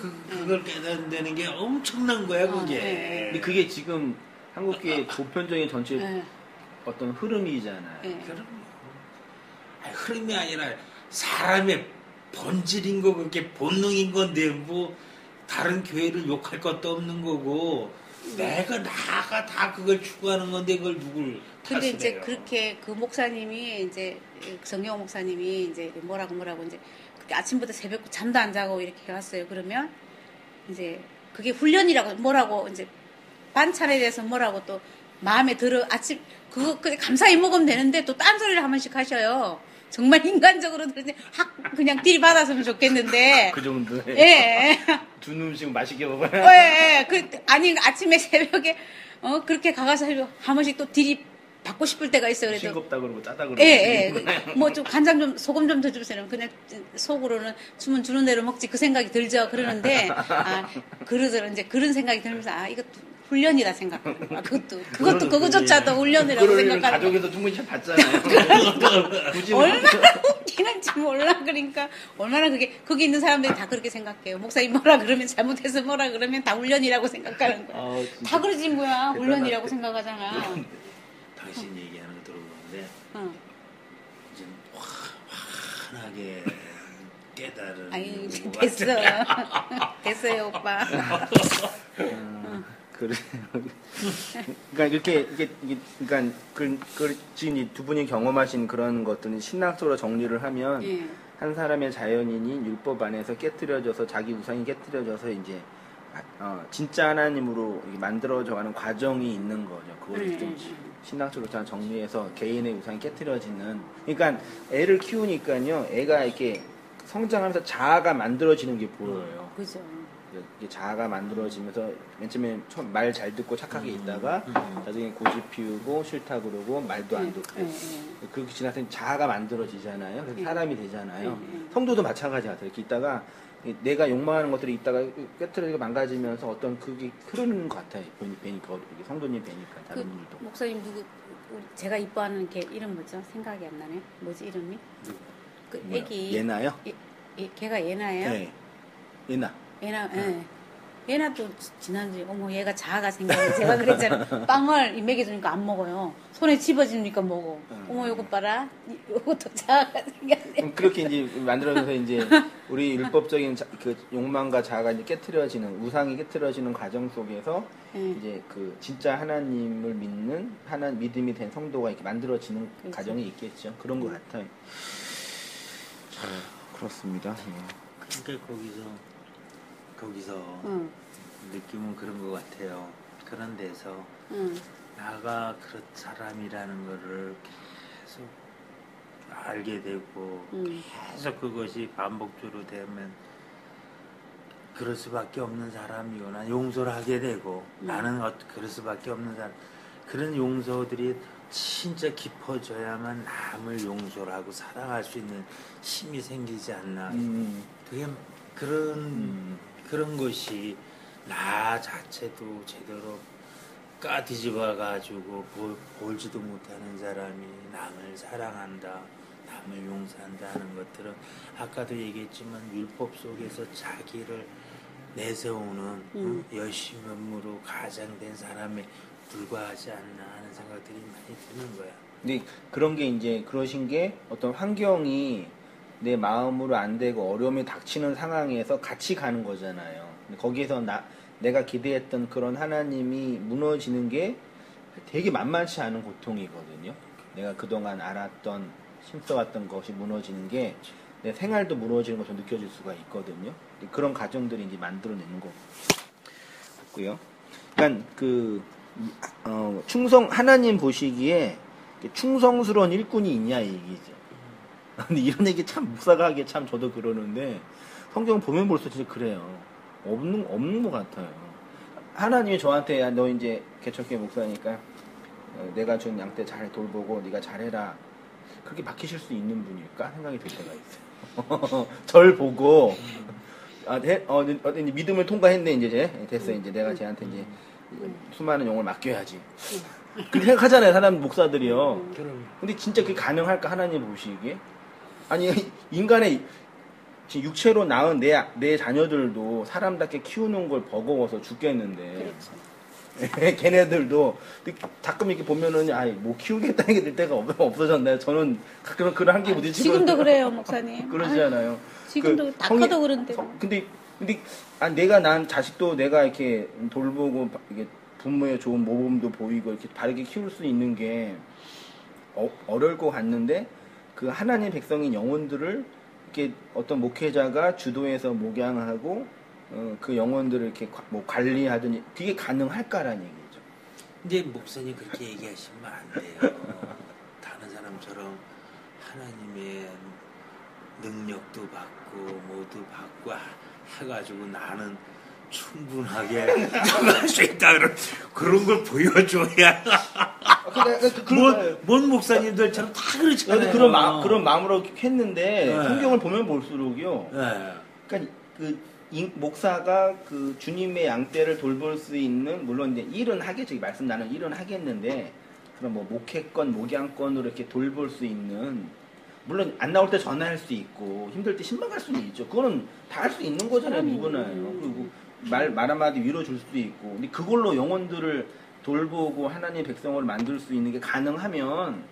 깨닫는다는 게 엄청난 거야 그게. 근데 그게 지금 한국교회 보편적인 전체 예. 어떤 흐름이잖아요. 예. 그럼 흐름이 아니라 사람의 본질인 거 그게 본능인 건데 뭐 다른 교회를 욕할 것도 없는 거고 나가 다 그걸 추구하는 건데 그걸 누굴 근데 탓을 이제 해요. 그렇게 그 목사님이 이제 정영호 목사님이 이제 뭐라고 이제 그렇게 아침부터 새벽 잠도 안 자고 이렇게 왔어요. 그러면 이제 그게 훈련이라고 뭐라고 이제 반찬에 대해서 뭐라고 또 마음에 들어 아침 그거 감사히 먹으면 되는데 또 딴 소리를 한 번씩 하셔요. 정말 인간적으로 들으니 그냥 들이받았으면 좋겠는데. 그 정도에 예. 준 음식 맛있게 먹어요. 예. 아니 아침에 새벽에 그렇게 가가서 한 번씩 또 받고 싶을 때가 있어요. 그래도 싱겁다 그러고 짜다 그러고. 예. 뭐 좀 간장 좀 소금 좀 더 주세요. 그냥 속으로는 주면 주는 대로 먹지 그 생각이 들죠. 그러는데 그러더라 이제 그런 생각이 들면서 이것도 훈련이다 생각하는 거야. 그것조차도 훈련이라고 그걸 생각하는 거야. 가족에서 충분히 잘 봤잖아요. 굳이 얼마나 웃기는지 몰라. 그러니까 얼마나 거기 있는 사람들이 다 그렇게 생각해요. 목사님 뭐라 그러면 잘못해서 뭐라 그러면 다 훈련이라고 생각하는 거야. 다 그러지 뭐야. 훈련이라고 생각하잖아. 당신 얘기하는 거 들어보는데 좀 환하게 깨달은. 아니 것 됐어. 같아. 됐어요 오빠. 그래. 그러니까 이게 그러니까 지금 이 두 분이 경험하신 그런 것들은 신학적으로 정리를 하면 예. 한 사람의 자연인이 율법 안에서 깨뜨려져서 자기 우상이 깨뜨려져서 이제 진짜 하나님으로 만들어져가는 과정이 있는 거죠. 그걸 좀 신학적으로 잘 정리해서 개인의 우상이 깨뜨려지는. 그러니까 애를 키우니까요, 애가 이렇게 성장하면서 자아가 만들어지는 게 보여요. 그죠. 이게 자아가 만들어지면서 맨 처음에 말 잘 듣고 착하게 있다가 나중에 고집 피우고 싫다 그러고 말도 안 듣고 그렇게 지나서 자아가 만들어지잖아요. 그래서 사람이 되잖아요. 성도도 마찬가지 같아요. 이렇게 있다가 내가 욕망하는 것들이 있다가 깨트려지고 망가지면서 어떤 그게 흐르는 것 같아요. 뵈니까 성도님 뵈니까 다른 분들도. 목사님 제가 이뻐하는 걔 이름 뭐죠? 생각이 안 나네. 뭐지 이름이? 그 애기. 예나요? 걔가 예나예요? 네. 예나. 얘나도 지난주에 얘가 자아가 생겼는데 제가 그랬잖아. 빵을 먹여주니까 안 먹어요. 손에 집어주니까 먹어. 요것 봐라. 요것도 자아가 생겼네. 그렇게 이제 만들어져서 이제 우리 율법적인 그 욕망과 자아가 이제 깨트려지는 우상이 깨트려지는 과정 속에서 이제 그 진짜 하나님을 믿는 믿음이 된 성도가 이렇게 만들어지는 그렇죠. 과정이 있겠죠. 그런 것 같아요. 그렇습니다. 그러니까 거기서 느낌은 그런 것 같아요. 그런 데서 나가 그런 사람이라는 거를 계속 알게 되고 계속 그것이 반복적으로 되면 그럴 수밖에 없는 사람이거나 용서를 하게 되고 나는 그럴 수밖에 없는 사람. 그런 용서들이 진짜 깊어져야만 남을 용서를 하고 사랑할 수 있는 힘이 생기지 않나. 그게 그런 것이 나 자체도 제대로 까뒤집어 가지고 볼지도 못하는 사람이 남을 사랑한다, 남을 용서한다 하는 것들은 아까도 얘기했지만 율법 속에서 자기를 내세우는 열심으로 가장된 사람에 불과하지 않나 하는 생각들이 많이 드는 거야. 근데 그런 게 이제 그러신 게 어떤 환경이 내 마음으로 안 되고 어려움이 닥치는 상황에서 같이 가는 거잖아요. 근데 거기에서 내가 기대했던 그런 하나님이 무너지는 게 되게 만만치 않은 고통이거든요. 내가 그동안 알았던 힘써왔던 것이 무너지는 게 내 생활도 무너지는 것으로 느껴질 수가 있거든요. 그런 과정들이 이제 만들어내는 거 같고요. 그러니까 하나님 보시기에 충성스러운 일꾼이 있냐 이 얘기죠. 근데 이런 얘기 참 묵사가 하기에 참 저도 그러는데 성경 보면 볼수록 진짜 그래요. 없는 것 같아요. 하나님이 저한테 너 이제 개척교회 목사니까 내가 준 양떼 잘 돌보고 네가 잘해라 그렇게 맡기실 수 있는 분일까 생각이 들 때가 있어요. 절 보고 믿음을 통과했네 이제 됐어 이제 내가 쟤한테 이제 수많은 용을 맡겨야지. 그렇게 생각하잖아요, 사람 목사들이요. 그럼 근데 진짜 그게 가능할까, 하나님 보시기에? 아니, 인간의 지금 육체로 낳은 내 자녀들도 사람답게 키우는 걸 버거워서 죽겠는데. 그렇죠. 걔네들도 가끔 이렇게 보면은 뭐 키우겠다는 게 될 때가 없어졌나요? 저는 가끔 그런 한계 부딪히고 지금도 그래요, 목사님. 그러시잖아요. 지금도 다 커도 그런데. 근데 내가 난 자식도 내가 이렇게 돌보고 이게 부모의 좋은 모범도 보이고 이렇게 바르게 키울 수 있는 게 어려울 것 같는데 그 하나님 백성인 영혼들을 이렇게 어떤 목회자가 주도해서 목양하고 그 영혼들을 이렇게 뭐 관리하더니 그게 가능할까라는 얘기죠. 근데 목사님 그렇게 얘기하시면 안 돼요. 다른 사람처럼 하나님의 능력도 받고 모두 받고 해가지고 나는 충분하게 할 수 있다 그런 걸 보여줘야. 뭔 목사님들처럼 다 그렇잖아요. 그런 마음으로 했는데 네. 성경을 보면 볼수록요. 네. 그러니까 목사가 그 주님의 양떼를 돌볼 수 있는 물론 이제 일은 하겠죠. 말씀 나는 일은 하겠는데 그런 뭐 목회권, 목양권으로 이렇게 돌볼 수 있는 물론 안 나올 때 전화할 수 있고 힘들 때 신방 갈 수는 있죠. 그거는 다 할 수 있는 거잖아요. 누구나요. 그리고 말 한마디 위로 줄 수도 있고. 근데 그걸로 영혼들을 돌보고 하나님의 백성을 만들 수 있는 게 가능하면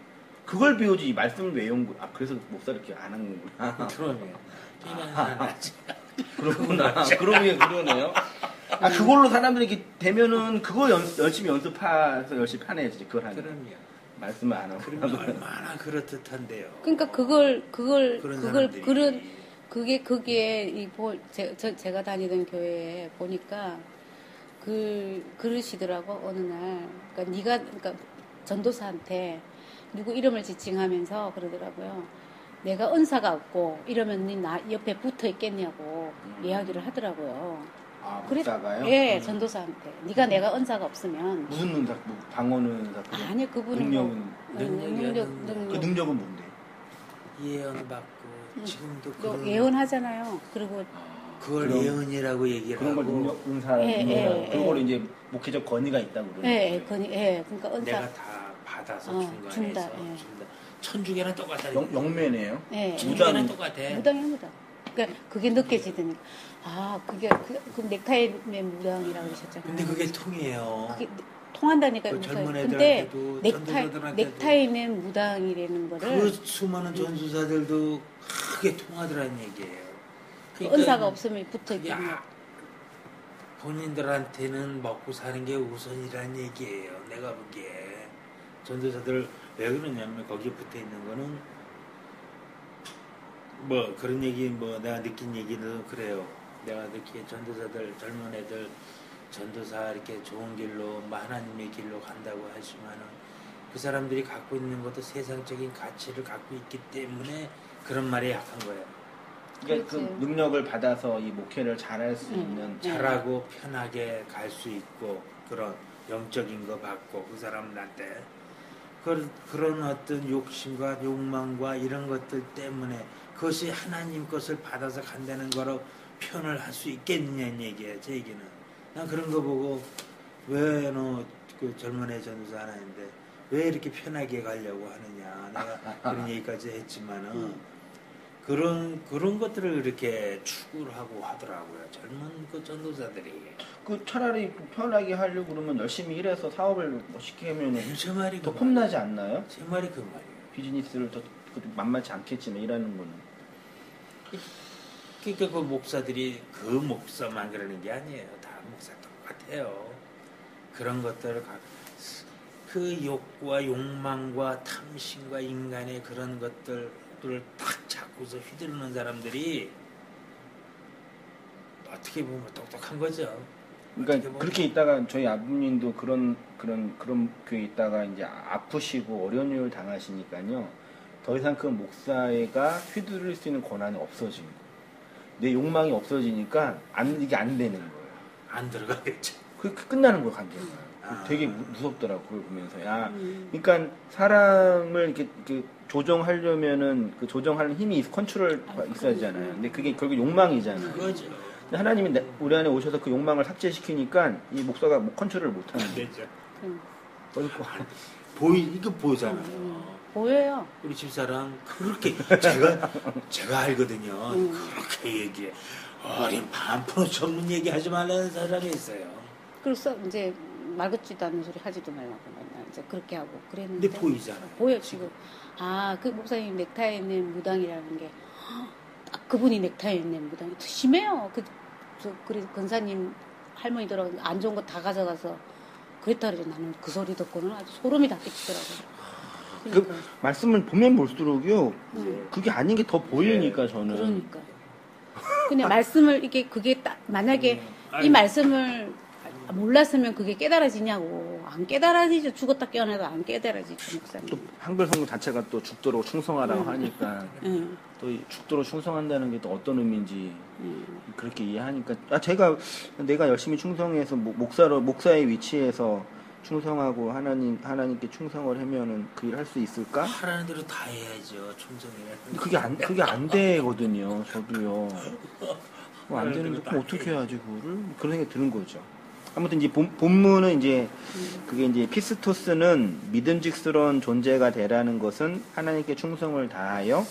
그걸 배우지 이 말씀을 왜 연구? 그래서 목사 이렇게 안 하는 거구나. 그러면 그렇구나. 그러면 그러네요. 그걸로 사람들이 이렇게 되면은 그거 열심히 연습해서 열심히 파내야지. 그걸 하는. 그럼요. 말씀을 안 하고. 그러면 얼마나 그렇듯한데요. 그러니까 그게 제가 다니던 교회에 보니까 그러시더라고 어느 날. 그러니까 전도사한테 누구 이름을 지칭하면서 그러더라고요. 내가 은사가 없고 이러면 니 나 옆에 붙어 있겠냐고 이야기를 하더라고요. 목사가요? 예, 전도사한테. 네가 내가 은사가 없으면 무슨 은사? 뭐 방언 은사? 아니 그분은 능력은 능력 그 능력은 뭔데? 예언 받고 지금도 그런 예언하잖아요. 그리고 그걸 그런- 예언이라고 얘기를 그런 걸 하고 능력 은사 그런 걸 이제 목회적 권위가 있다고 그러는 예, 거예요. 그러니까 은사 내가 다 받아서 준 거 준다, 아니에서 예. 준다. 천주교는 똑같다. 영매네요. 예, 천주교는 무당- 똑같아. 무당입니다. 그러니까 그게 느껴지더니 그 넥타이의 무당이라고 그러셨잖아요. 근데 그게 통해요. 그게 통한다니까요. 그 젊은 근데 애들한테도 넥타이맨 무당이라는 거를 그 수많은 전수사들도 크게 통하더라는 얘기예요. 그러니까 은사가 없으면 붙어 그게 있겠냐. 본인들한테는 먹고 사는 게 우선이라는 얘기예요. 내가 보기에 전도사들 왜 그러냐면 거기에 붙어 있는 거는 뭐 그런 얘기 뭐 내가 느낀 얘기는 그래요. 내가 느끼기에 전도사들 젊은 애들 전도사 이렇게 좋은 길로 뭐 하나님의 길로 간다고 하지만은 그 사람들이 갖고 있는 것도 세상적인 가치를 갖고 있기 때문에 그런 말에 약한 거예요. 그러니까 그 그렇지. 능력을 받아서 이 목회를 잘할 수 있는 잘하고 편하게 갈 수 있고 그런 영적인 거 받고 그 사람한테 그런 어떤 욕심과 욕망과 이런 것들 때문에 그것이 하나님 것을 받아서 간다는 거로 표현을 할 수 있겠느냐는 얘기예요. 제 얘기는. 난 그런 거 보고 왜 너 그 젊은 애 전도사 하나인데 왜 이렇게 편하게 가려고 하느냐. 내가 그런 얘기까지 했지만은 그런 것들을 이렇게 추구를 하고 하더라고요. 젊은 그 전도사들이. 그 차라리 편하게 하려고 그러면 열심히 일해서 사업을 뭐 쉽게 하면 제 말이 더 그 폼나지 않나요? 제 말이 그 말이에요. 비즈니스를 더 만만치 않겠지만 일하는 거는. 그러니까 그 목사들이 그 목사만 그러는 게 아니에요. 다 목사 똑같아요. 그런 것들을 그 욕과 욕망과 탐심과 인간의 그런 것들을 딱 잡고서 휘두르는 사람들이 어떻게 보면 똑똑한 거죠. 그러니까 그렇게 있다가 저희 아버님도 그런 교회 있다가 이제 아프시고 어려운 일을 당하시니까요. 더 이상 그 목사가 휘두를 수 있는 권한이 없어진 거예요. 내 욕망이 없어지니까 이게 안 되는 거예요. 안 들어가겠죠. 그 끝나는 거예요, 관계가. 되게 무섭더라고 그걸 보면서. 그러니까 사람을 이렇게 조정하려면은 그 조정하는 힘이 컨트롤 있어야 되잖아요. 근데 그게 결국 욕망이잖아요. 그거죠. 하나님이 우리 안에 오셔서 그 욕망을 삭제시키니까 이 목사가 뭐 컨트롤을 못하는 거예요. 되죠. 어이구. 이거 보잖아요. 보여요. 우리 집사람 그렇게 제가 알거든요. 그렇게 얘기해. 어린 반프로 전문 얘기하지 말라는 사람이 있어요. 그래서 이제 말 같지도 않는 소리 하지도 말라고 맨날 이제 그렇게 하고 그랬는데. 근데 보이잖아요. 보여 지금. 그 목사님 넥타이에 있는 무당이라는 게 딱 그분이 넥타이에 있는 무당이 더 심해요. 그래 권사님 할머니들하고 안 좋은 거 다 가져가서 그랬다 그래. 나는 그 소리 듣고는 아주 소름이 다 끼치더라고요. 그러니까. 말씀을 보면 볼수록요, 그게 아닌 게 더 보이니까 저는. 그러니까. 그냥 말씀을 그게 딱 만약에 이 말씀을 몰랐으면 그게 깨달아지냐고. 안 깨달아지죠. 죽었다 깨어나도 안 깨달아지죠, 목사님. 또 한글 성경 자체가 또 죽도록 충성하라고 하니까 또 죽도록 충성한다는 게 또 어떤 의미인지 그렇게 이해하니까 내가 열심히 충성해서 목사의 위치에서 충성하고 하나님께 충성을 하면은 그 일 할 수 있을까? 하라는 대로 다 해야죠. 충성이라. 그게 안 되거든요. 저도요. 안 되는데 그럼 어떻게 해야지 그거를? 그런 생각이 드는 거죠. 아무튼 이제 본문은 이제 그게 이제 피스토스는 믿음직스러운 존재가 되라는 것은 하나님께 충성을 다하여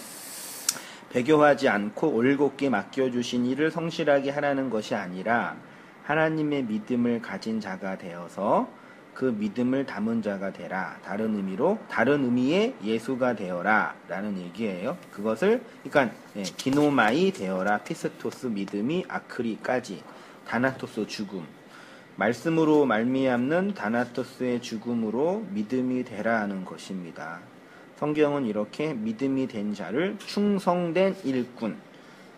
배교하지 않고 올곧게 맡겨주신 일을 성실하게 하라는 것이 아니라 하나님의 믿음을 가진 자가 되어서 그 믿음을 담은 자가 되라. 다른 의미의 예수가 되어라 라는 얘기예요. 그것을 그러니까 기노마이 되어라. 피스토스 믿음이 아크리까지 다나토스 죽음. 말씀으로 말미암는 다나토스의 죽음으로 믿음이 되라 하는 것입니다. 성경은 이렇게 믿음이 된 자를 충성된 일꾼,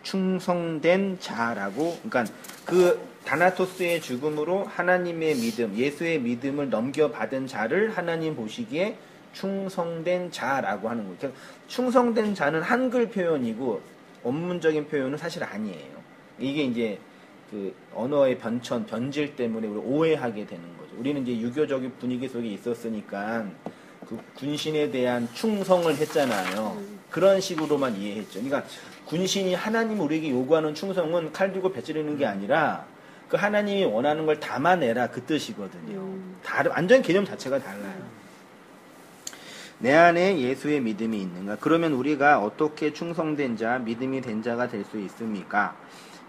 충성된 자라고, 그러니까 그 다나토스의 죽음으로 하나님의 믿음, 예수의 믿음을 넘겨받은 자를 하나님 보시기에 충성된 자라고 하는 거예요. 충성된 자는 한글 표현이고 원문적인 표현은 사실 아니에요. 이게 이제 그 언어의 변질 때문에 우리 오해하게 되는 거죠. 우리는 이제 유교적인 분위기 속에 있었으니까 그 군신에 대한 충성을 했잖아요. 그런 식으로만 이해했죠. 그러니까 군신이 하나님 우리에게 요구하는 충성은 칼 들고 배 찌르는 게 아니라 그 하나님이 원하는 걸 담아내라 그 뜻이거든요. 완전 개념 자체가 달라요. 내 안에 예수의 믿음이 있는가? 그러면 우리가 어떻게 충성된 자, 믿음이 된 자가 될 수 있습니까?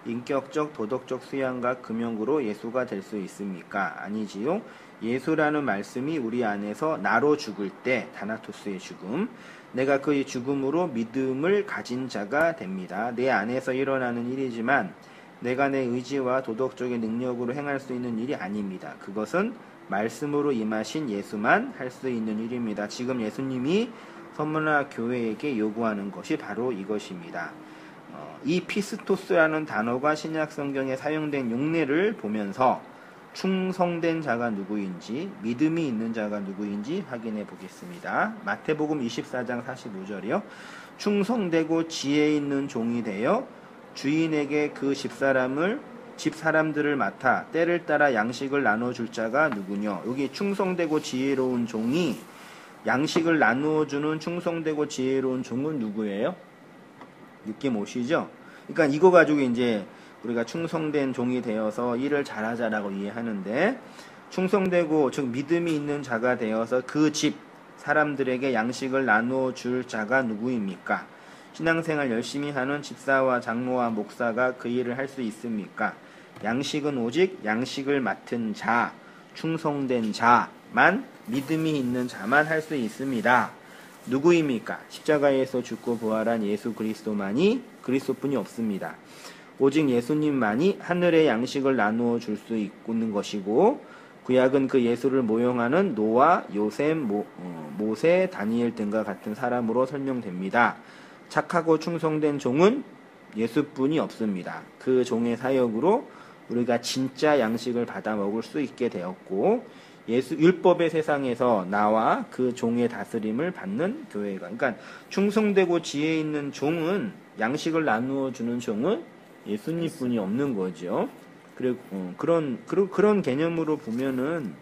인격적, 도덕적 수양과 금욕으로 예수가 될 수 있습니까? 아니지요. 예수라는 말씀이 우리 안에서 나로 죽을 때, 다나토스의 죽음, 내가 그의 죽음으로 믿음을 가진 자가 됩니다. 내 안에서 일어나는 일이지만 내가 내 의지와 도덕적인 능력으로 행할 수 있는 일이 아닙니다. 그것은 말씀으로 임하신 예수만 할 수 있는 일입니다. 지금 예수님이 선문화 교회에게 요구하는 것이 바로 이것입니다. 이 피스토스라는 단어가 신약 성경에 사용된 용례를 보면서 충성된 자가 누구인지, 믿음이 있는 자가 누구인지 확인해 보겠습니다. 마태복음 24장 45절이요. 충성되고 지혜 있는 종이 되어 주인에게 그 집 사람들을 맡아 때를 따라 양식을 나눠줄 자가 누구냐. 여기 충성되고 지혜로운 종이 양식을 나누어주는 충성되고 지혜로운 종은 누구예요? 느낌 오시죠? 그러니까 이거 가지고 이제 우리가 충성된 종이 되어서 일을 잘하자라고 이해하는데, 충성되고 즉 믿음이 있는 자가 되어서 그 집 사람들에게 양식을 나누어 줄 자가 누구입니까? 신앙생활 열심히 하는 집사와 장로와 목사가 그 일을 할 수 있습니까? 양식은 오직 양식을 맡은 자, 충성된 자만, 믿음이 있는 자만 할 수 있습니다. 누구입니까? 십자가에서 죽고 부활한 예수 그리스도만이, 그리스도뿐이 없습니다. 오직 예수님만이 하늘의 양식을 나누어 줄 수 있는 것이고, 구약은 그 예수를 모형하는 노아, 요셉, 모세, 다니엘 등과 같은 사람으로 설명됩니다. 착하고 충성된 종은 예수뿐이 없습니다. 그 종의 사역으로 우리가 진짜 양식을 받아 먹을 수 있게 되었고, 율법의 세상에서 나와 그 종의 다스림을 받는 교회가, 그러니까 충성되고 지혜 있는 종은, 양식을 나누어 주는 종은 예수님뿐이 없는 거죠. 그리고 그런 개념으로 보면은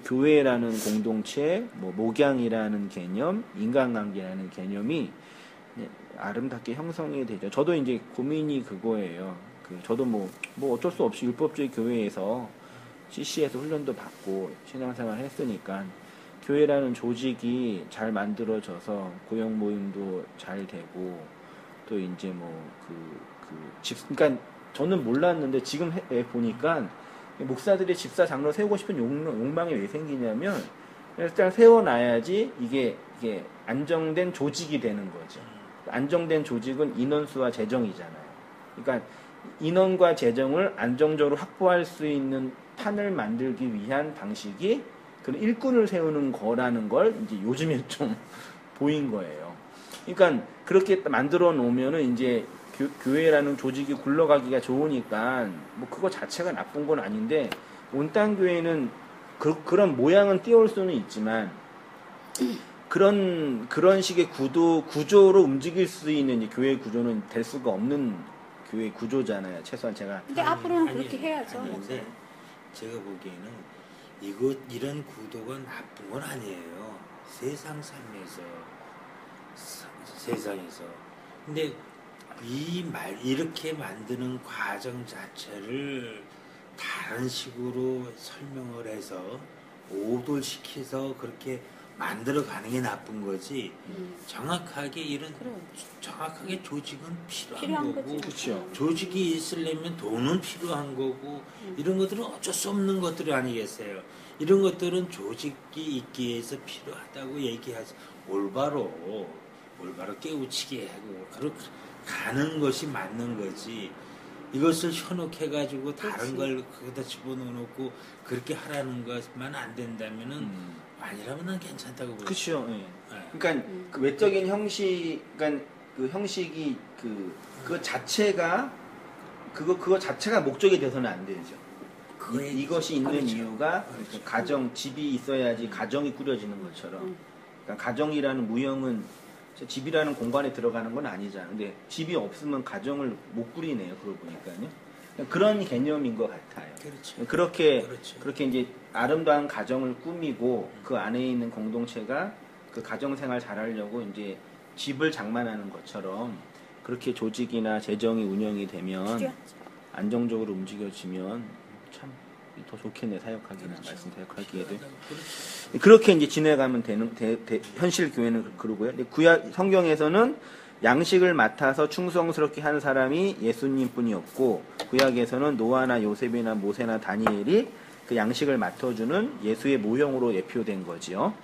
교회라는 공동체, 목양이라는 개념, 인간관계라는 개념이 아름답게 형성이 되죠. 저도 이제 고민이 그거예요. 저도 뭐 어쩔 수 없이 율법주의 교회에서 CC에서 훈련도 받고 신앙생활 했으니까 교회라는 조직이 잘 만들어져서 고용 모임도 잘 되고 또 이제 그러니까 저는 몰랐는데 지금 보니까 목사들이 집사 장로 세우고 싶은 욕망이 왜 생기냐면 일단 세워놔야지 이게 안정된 조직이 되는 거죠. 안정된 조직은 인원수와 재정이잖아요. 그러니까 인원과 재정을 안정적으로 확보할 수 있는 판을 만들기 위한 방식이 그런 일꾼을 세우는 거라는 걸 이제 요즘에 좀 보인 거예요. 그러니까 그렇게 만들어 놓으면은 이제 교회라는 조직이 굴러가기가 좋으니까 뭐 그거 자체가 나쁜 건 아닌데 온땅 교회는 그런 모양은 띄울 수는 있지만 그런 식의 구조로 움직일 수 있는 이제 교회 구조는 될 수가 없는 교회 구조잖아요. 최소한 제가. 근데 앞으로는 그렇게 해야죠. 근데 제가 보기에는 이런 구도가 나쁜 건 아니에요. 세상에서. 근데 이렇게 만드는 과정 자체를 다른 식으로 설명을 해서 오돌시켜서 그렇게 만들어가는 게 나쁜 거지. 정확하게 정확하게 조직은 필요한 거고, 그렇죠. 조직이 있으려면 돈은 필요한 거고, 이런 것들은 어쩔 수 없는 것들이 아니겠어요. 이런 것들은 조직이 있기 위해서 필요하다고 얘기하지. 올바로 깨우치게 하고 그렇게 가는 것이 맞는 거지. 이것을 현혹해가지고 다른 걸 거기다 집어넣어놓고 그렇게 하라는 것만 안 된다면은 아니라면 난 괜찮다고 보여요. 그렇죠. 예. 그러니까 그 외적인 형식, 그러니까 그 형식이 그거 자체가 목적이 돼서는 안 되죠. 이것이 있는 그렇죠. 이유가 집이 있어야지 가정이 꾸려지는 것처럼. 그러니까 가정이라는 무형은 집이라는 공간에 들어가는 건 아니잖아요. 근데 집이 없으면 가정을 못 꾸리네요. 그러고 보니까요. 그런 개념인 것 같아요. 그렇죠. 그렇게 이제 아름다운 가정을 꾸미고 그 안에 있는 공동체가 그 가정 생활 잘하려고 이제 집을 장만하는 것처럼 그렇게 조직이나 재정이 운영이 되면 안정적으로 움직여지면 참 더 좋겠네. 사역하기는 말씀 사역하기에도 그렇게 이제 지내가면 되는 현실 교회는 그러고요. 구약 성경에서는 양식을 맡아서 충성스럽게 한 사람이 예수님뿐이었고 구약에서는 노아나 요셉이나 모세나 다니엘이 그 양식을 맡아주는 예수의 모형으로 예표된 거지요.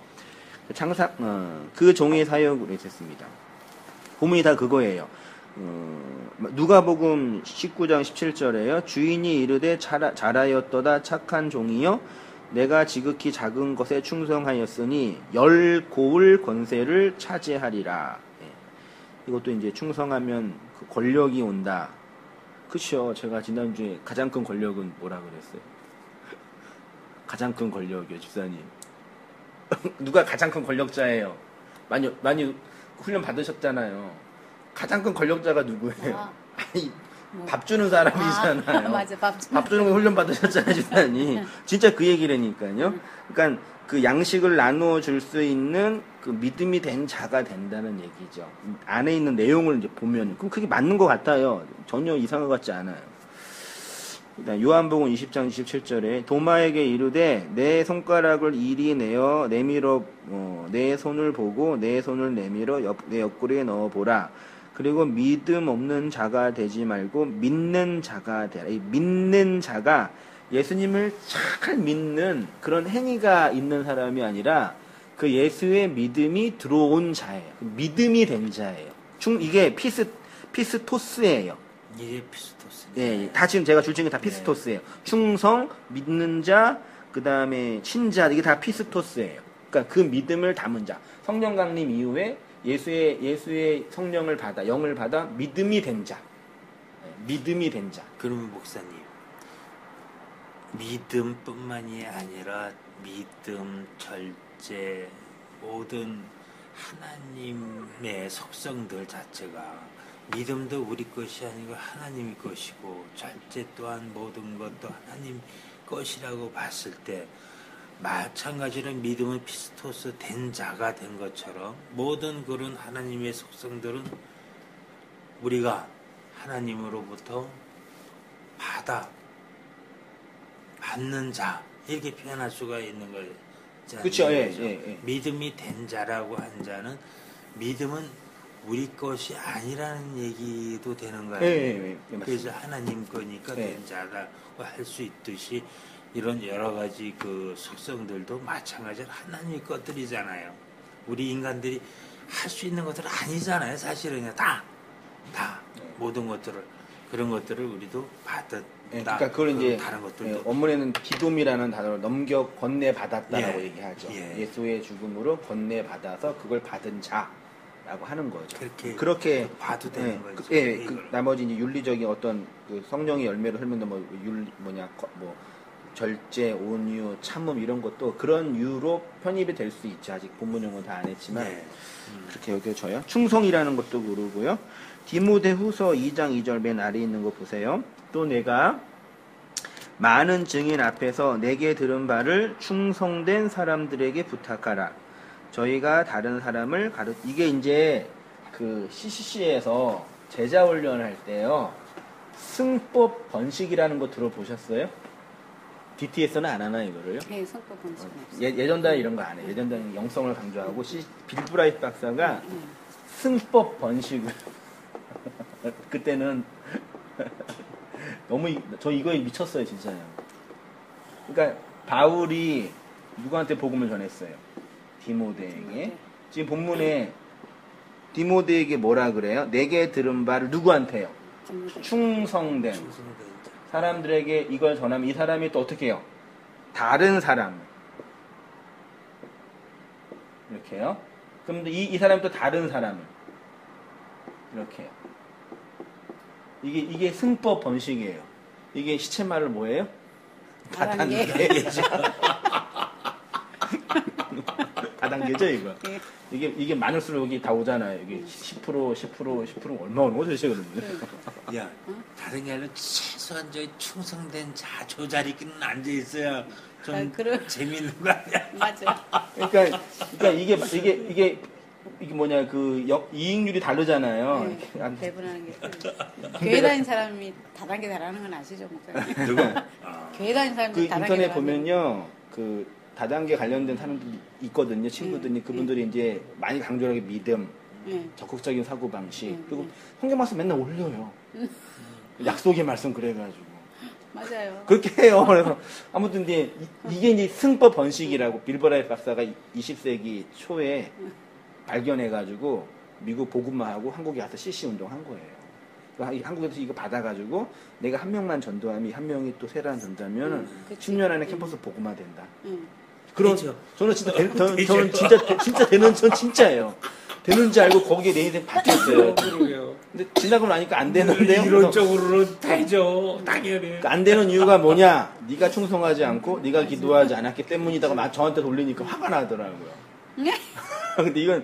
그 종의 사역으로 했습니다. 본문이 다 그거예요. 누가복음 19장 17절에요. 주인이 이르되 잘하였도다 착한 종이여 내가 지극히 작은 것에 충성하였으니 열 고을 권세를 차지하리라. 이것도 이제 충성하면 그 권력이 온다. 그쵸. 제가 지난주에 가장 큰 권력은 뭐라 그랬어요? 가장 큰 권력이요, 집사님. 누가 가장 큰 권력자예요? 많이 훈련 받으셨잖아요. 가장 큰 권력자가 누구예요? 아니, 밥 주는 사람이잖아요. 맞아, 밥 주는 거 훈련 받으셨잖아요, 집사님. 진짜 그 얘기라니까요. 그러니까 그 양식을 나누어 줄 수 있는 그 믿음이 된 자가 된다는 얘기죠. 안에 있는 내용을 이제 보면 그럼 그게 맞는 것 같아요. 전혀 이상한 것 같지 않아요. 요한복음 20장 27절에 도마에게 이르되 내 손가락을 이리 내어 내밀어 내 손을 보고 내 손을 내밀어 내 옆구리에 넣어 보라. 그리고 믿음 없는 자가 되지 말고 믿는 자가 되라. 이 믿는 자가 예수님을 잘 믿는 그런 행위가 있는 사람이 아니라 그 예수의 믿음이 들어온 자예요. 믿음이 된 자예요. 이게 피스토스예요. 이게 피스토스. 예, 다 지금 제가 줄 중에 다 피스토스예요. 충성, 믿는 자, 그 다음에 친자, 이게 다 피스토스예요. 그러니까 그 믿음을 담은 자. 성령 강림 이후에 예수의 성령을 받아, 영을 받아 믿음이 된 자. 믿음이 된 자. 그러면 목사님, 믿음뿐만이 아니라 믿음, 절제, 모든 하나님의 속성들 자체가 믿음도 우리 것이 아니고 하나님의 것이고 절제 또한 모든 것도 하나님 것이라고 봤을 때 마찬가지로 믿음의 피스토스 된 자가 된 것처럼 모든 그런 하나님의 속성들은 우리가 하나님으로부터 받는 자 이렇게 표현할 수가 있는 거예요. 그쵸, 예, 그죠? 예, 예. 믿음이 된 자라고 한 자는 믿음은 우리 것이 아니라는 얘기도 되는 거예요. 예, 예, 예, 그래서 맞습니다. 하나님 거니까 예. 된 자라고 할 수 있듯이 이런 여러 가지 그 속성들도 마찬가지로 하나님 것들이잖아요. 우리 인간들이 할 수 있는 것들은 아니잖아요. 사실은 그냥 다 모든 것들을 그런 것들을 우리도 받았다. 예, 그러니까 그걸 이제 다른 것들도 예, 원문에는 기돔이라는 단어를 건네받았다라고 예, 얘기하죠. 예. 예수의 죽음으로 건네받아서 그걸 받은 자라고 하는 거죠. 그렇게 봐도 되는 예, 거죠. 나머지 이제 윤리적인 어떤 그 성령의 열매로 설명된 절제, 온유, 참음 이런 것도 그런 유로 편입이 될 수 있죠. 아직 본문용은 다 안 했지만 예. 그렇게 여겨져요. 충성이라는 것도 그러고요. 디모데후서 2장 2절 맨 아래에 있는 거 보세요. 또 내가 많은 증인 앞에서 내게 들은 바를 충성된 사람들에게 부탁하라. 저희가 다른 사람을 이게 이제 그 CCC에서 제자 훈련할 때요. 승법 번식이라는 거 들어보셨어요? DTS는 안 하나 이거를요? 네, 성법 번식은 없어요. 예전단 이런 거 안 해. 예전단 영성을 강조하고 빌브라이트 박사가 승법 번식을 그때는 너무 저 이거에 미쳤어요 진짜요. 그러니까 바울이 누구한테 복음을 전했어요? 디모데에게. 지금 본문에 디모데에게 뭐라 그래요? 내게 들은 바를 누구한테요? 충성된 사람들에게 이걸 전하면 이 사람이 또 어떻게 해요? 다른 사람 이렇게요. 그럼 이 사람이 또 다른 사람을 이렇게 이게 승법 번식이에요. 이게 시쳇말로 뭐예요? 다단계죠. 다단계죠 이거. 네. 이게 많을수록 여기 다 오잖아요. 이게 10% 얼마 오는 거죠 지금? 야, 다른 게 아니라 최소한 저 충성된 자 저 자리끼는 앉아 있어야 좀 재밌는 거 아니야? 맞아. 그러니까 이게 뭐냐 이익률이 다르잖아요. 네, 배분하는 게. 교회 다니는 사람이 다단계 잘하는 건 아시죠, 목사님? 누구? 교회 다니는 사람이 다단계 인터넷 잘하는 보면요, 다단계 관련된 사람들이 있거든요. 친구들이 그분들이 이제 많이 강조하게 믿음, 적극적인 사고 방식, 그리고 성경 말씀 맨날 올려요. 약속의 말씀 그래가지고. 맞아요. 그렇게 해요. 그래서 아무튼 이게 이제 승법 번식이라고 빌버라이트 박사가 20세기 초에 발견해가지고 미국 복음화하고 한국에 가서 CC 운동한 거예요. 한국에서 이거 받아가지고 내가 한 명만 전도하면 한 명이 또 세란 전도하면 10년 안에 캠퍼스 복음화된다. 그런 저는 진짜 저는 진짜 되는 전 진짜예요. 되는지 알고 거기에 내 인생 바뀌었어요. 근데 지나고 나니까 안 되는데요. 이론적으로는 되죠, 당연히. 안 되는 이유가 뭐냐? 네가 충성하지 않고 네가 기도하지 않았기 때문이다고 저한테 돌리니까 화가 나더라고요. 근데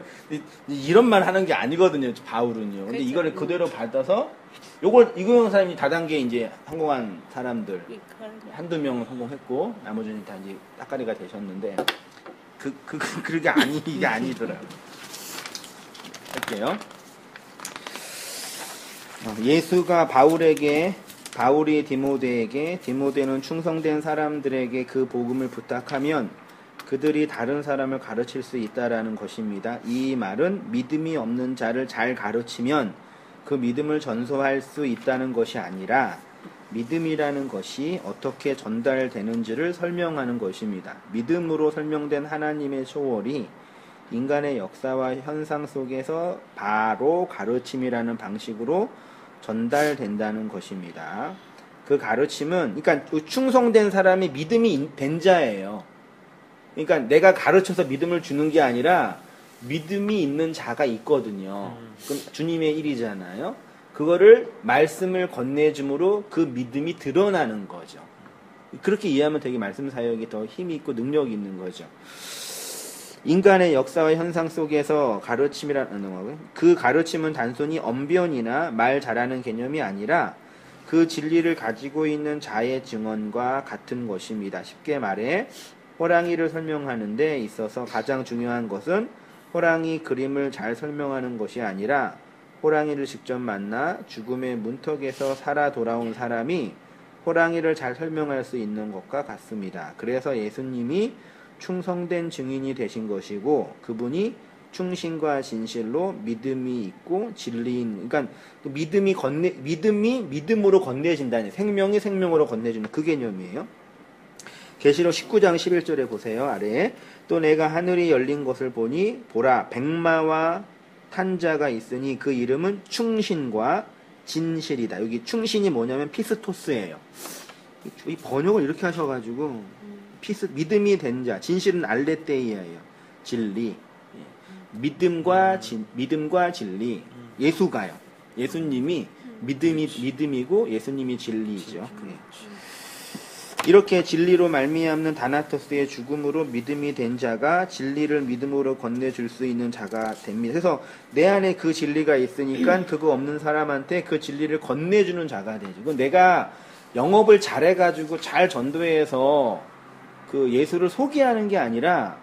이런 말 하는 게 아니거든요, 바울은요. 근데 이거를 그대로 받아서 이거용 사람이 다단계 이제 성공한 사람들 한두 명 성공했고 나머지는 다 이제 따까리가 되셨는데 이게 아니더라고요. 할게요. 예수가 바울이 디모데에게 디모데는 충성된 사람들에게 그 복음을 부탁하면 그들이 다른 사람을 가르칠 수 있다라는 것입니다. 이 말은 믿음이 없는 자를 잘 가르치면 그 믿음을 전수할 수 있다는 것이 아니라 믿음이라는 것이 어떻게 전달되는지를 설명하는 것입니다. 믿음으로 설명된 하나님의 초월이 인간의 역사와 현상 속에서 바로 가르침이라는 방식으로 전달된다는 것입니다. 그 가르침은 그러니까 충성된 사람이 믿음이 된 자예요. 그러니까 내가 가르쳐서 믿음을 주는 게 아니라 믿음이 있는 자가 있거든요. 그럼 주님의 일이잖아요. 그거를 말씀을 건네줌으로 그 믿음이 드러나는 거죠. 그렇게 이해하면 되게 말씀 사역이 더 힘이 있고 능력이 있는 거죠. 인간의 역사와 현상 속에서 가르침이라는 거고요. 그 가르침은 단순히 언변이나 말 잘하는 개념이 아니라 그 진리를 가지고 있는 자의 증언과 같은 것입니다. 쉽게 말해 호랑이를 설명하는 데 있어서 가장 중요한 것은 호랑이 그림을 잘 설명하는 것이 아니라 호랑이를 직접 만나 죽음의 문턱에서 살아 돌아온 사람이 호랑이를 잘 설명할 수 있는 것과 같습니다. 그래서 예수님이 충성된 증인이 되신 것이고 그분이 충신과 진실로 믿음이 있고 진리인, 그러니까 믿음이 믿음으로 건네진다니, 생명이 생명으로 건네지는 그 개념이에요. 계시록 19장 11절에 보세요. 아래에 또 내가 하늘이 열린 것을 보니 보라 백마와 탄 자가 있으니 그 이름은 충신과 진실이다. 여기 충신이 뭐냐면 피스토스예요. 이 번역을 이렇게 하셔가지고 믿음이 된 자, 진실은 알레테이아예요. 진리. 믿음과 진리. 예수가요. 예수님이 믿음이고 예수님이 진리이죠. 이렇게 진리로 말미암는 다나토스의 죽음으로 믿음이 된 자가 진리를 믿음으로 건네줄 수 있는 자가 됩니다. 그래서 내 안에 그 진리가 있으니까 그거 없는 사람한테 그 진리를 건네주는 자가 되죠. 내가 영업을 잘해가지고 잘 전도해서 그 예수를 소개하는 게 아니라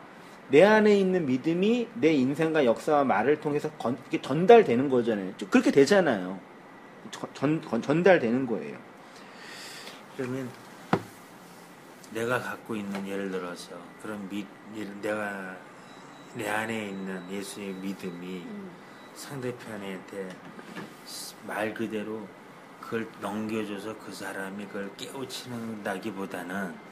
내 안에 있는 믿음이 내 인생과 역사와 말을 통해서 이렇게 전달되는 거잖아요. 그렇게 되잖아요. 전달되는 거예요. 그러면 내가 갖고 있는, 예를 들어서 그런 내가 내 안에 있는 예수의 믿음이 상대편한테 말 그대로 그걸 넘겨줘서 그 사람이 그걸 깨우치는다기보다는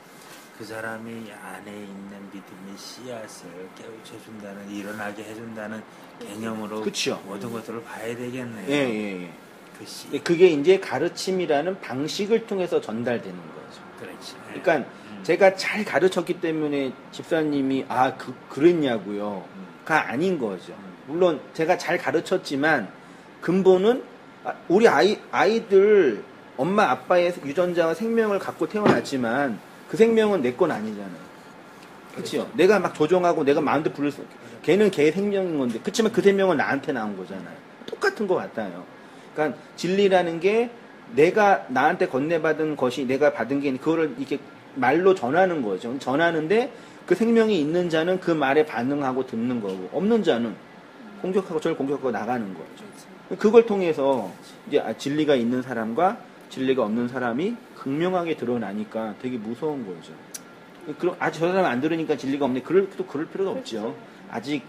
그 사람이 안에 있는 믿음의 씨앗을 깨우쳐준다는, 일어나게 해준다는 개념으로 그쵸. 모든 것들을 봐야 되겠네요. 예. 그게 이제 가르침이라는 방식을 통해서 전달되는 거죠. 그렇지. 그러니까 제가 잘 가르쳤기 때문에 집사님이 그랬냐고요. 가 아닌 거죠. 물론 제가 잘 가르쳤지만 근본은 우리 아이들 엄마 아빠의 유전자와 생명을 갖고 태어났지만 그 생명은 내 건 아니잖아요. 그렇죠? 내가 막 조종하고 내가 마음대로 부를 수, 걔는 걔의 생명인 건데, 그렇지만 그 생명은 나한테 나온 거잖아요. 똑같은 것 같아요. 그러니까 진리라는 게 내가 나한테 건네받은 것이 내가 받은 게 그거를 이렇게 말로 전하는 거죠. 전하는데 그 생명이 있는 자는 그 말에 반응하고 듣는 거고, 없는 자는 공격하고 저를 공격하고 나가는 거죠. 그걸 통해서 이제 진리가 있는 사람과 진리가 없는 사람이 극명하게 드러나니까 되게 무서운 거죠. 그럼 아직 저 사람 안 들으니까 진리가 없네. 그럴 필요가 없죠. 아직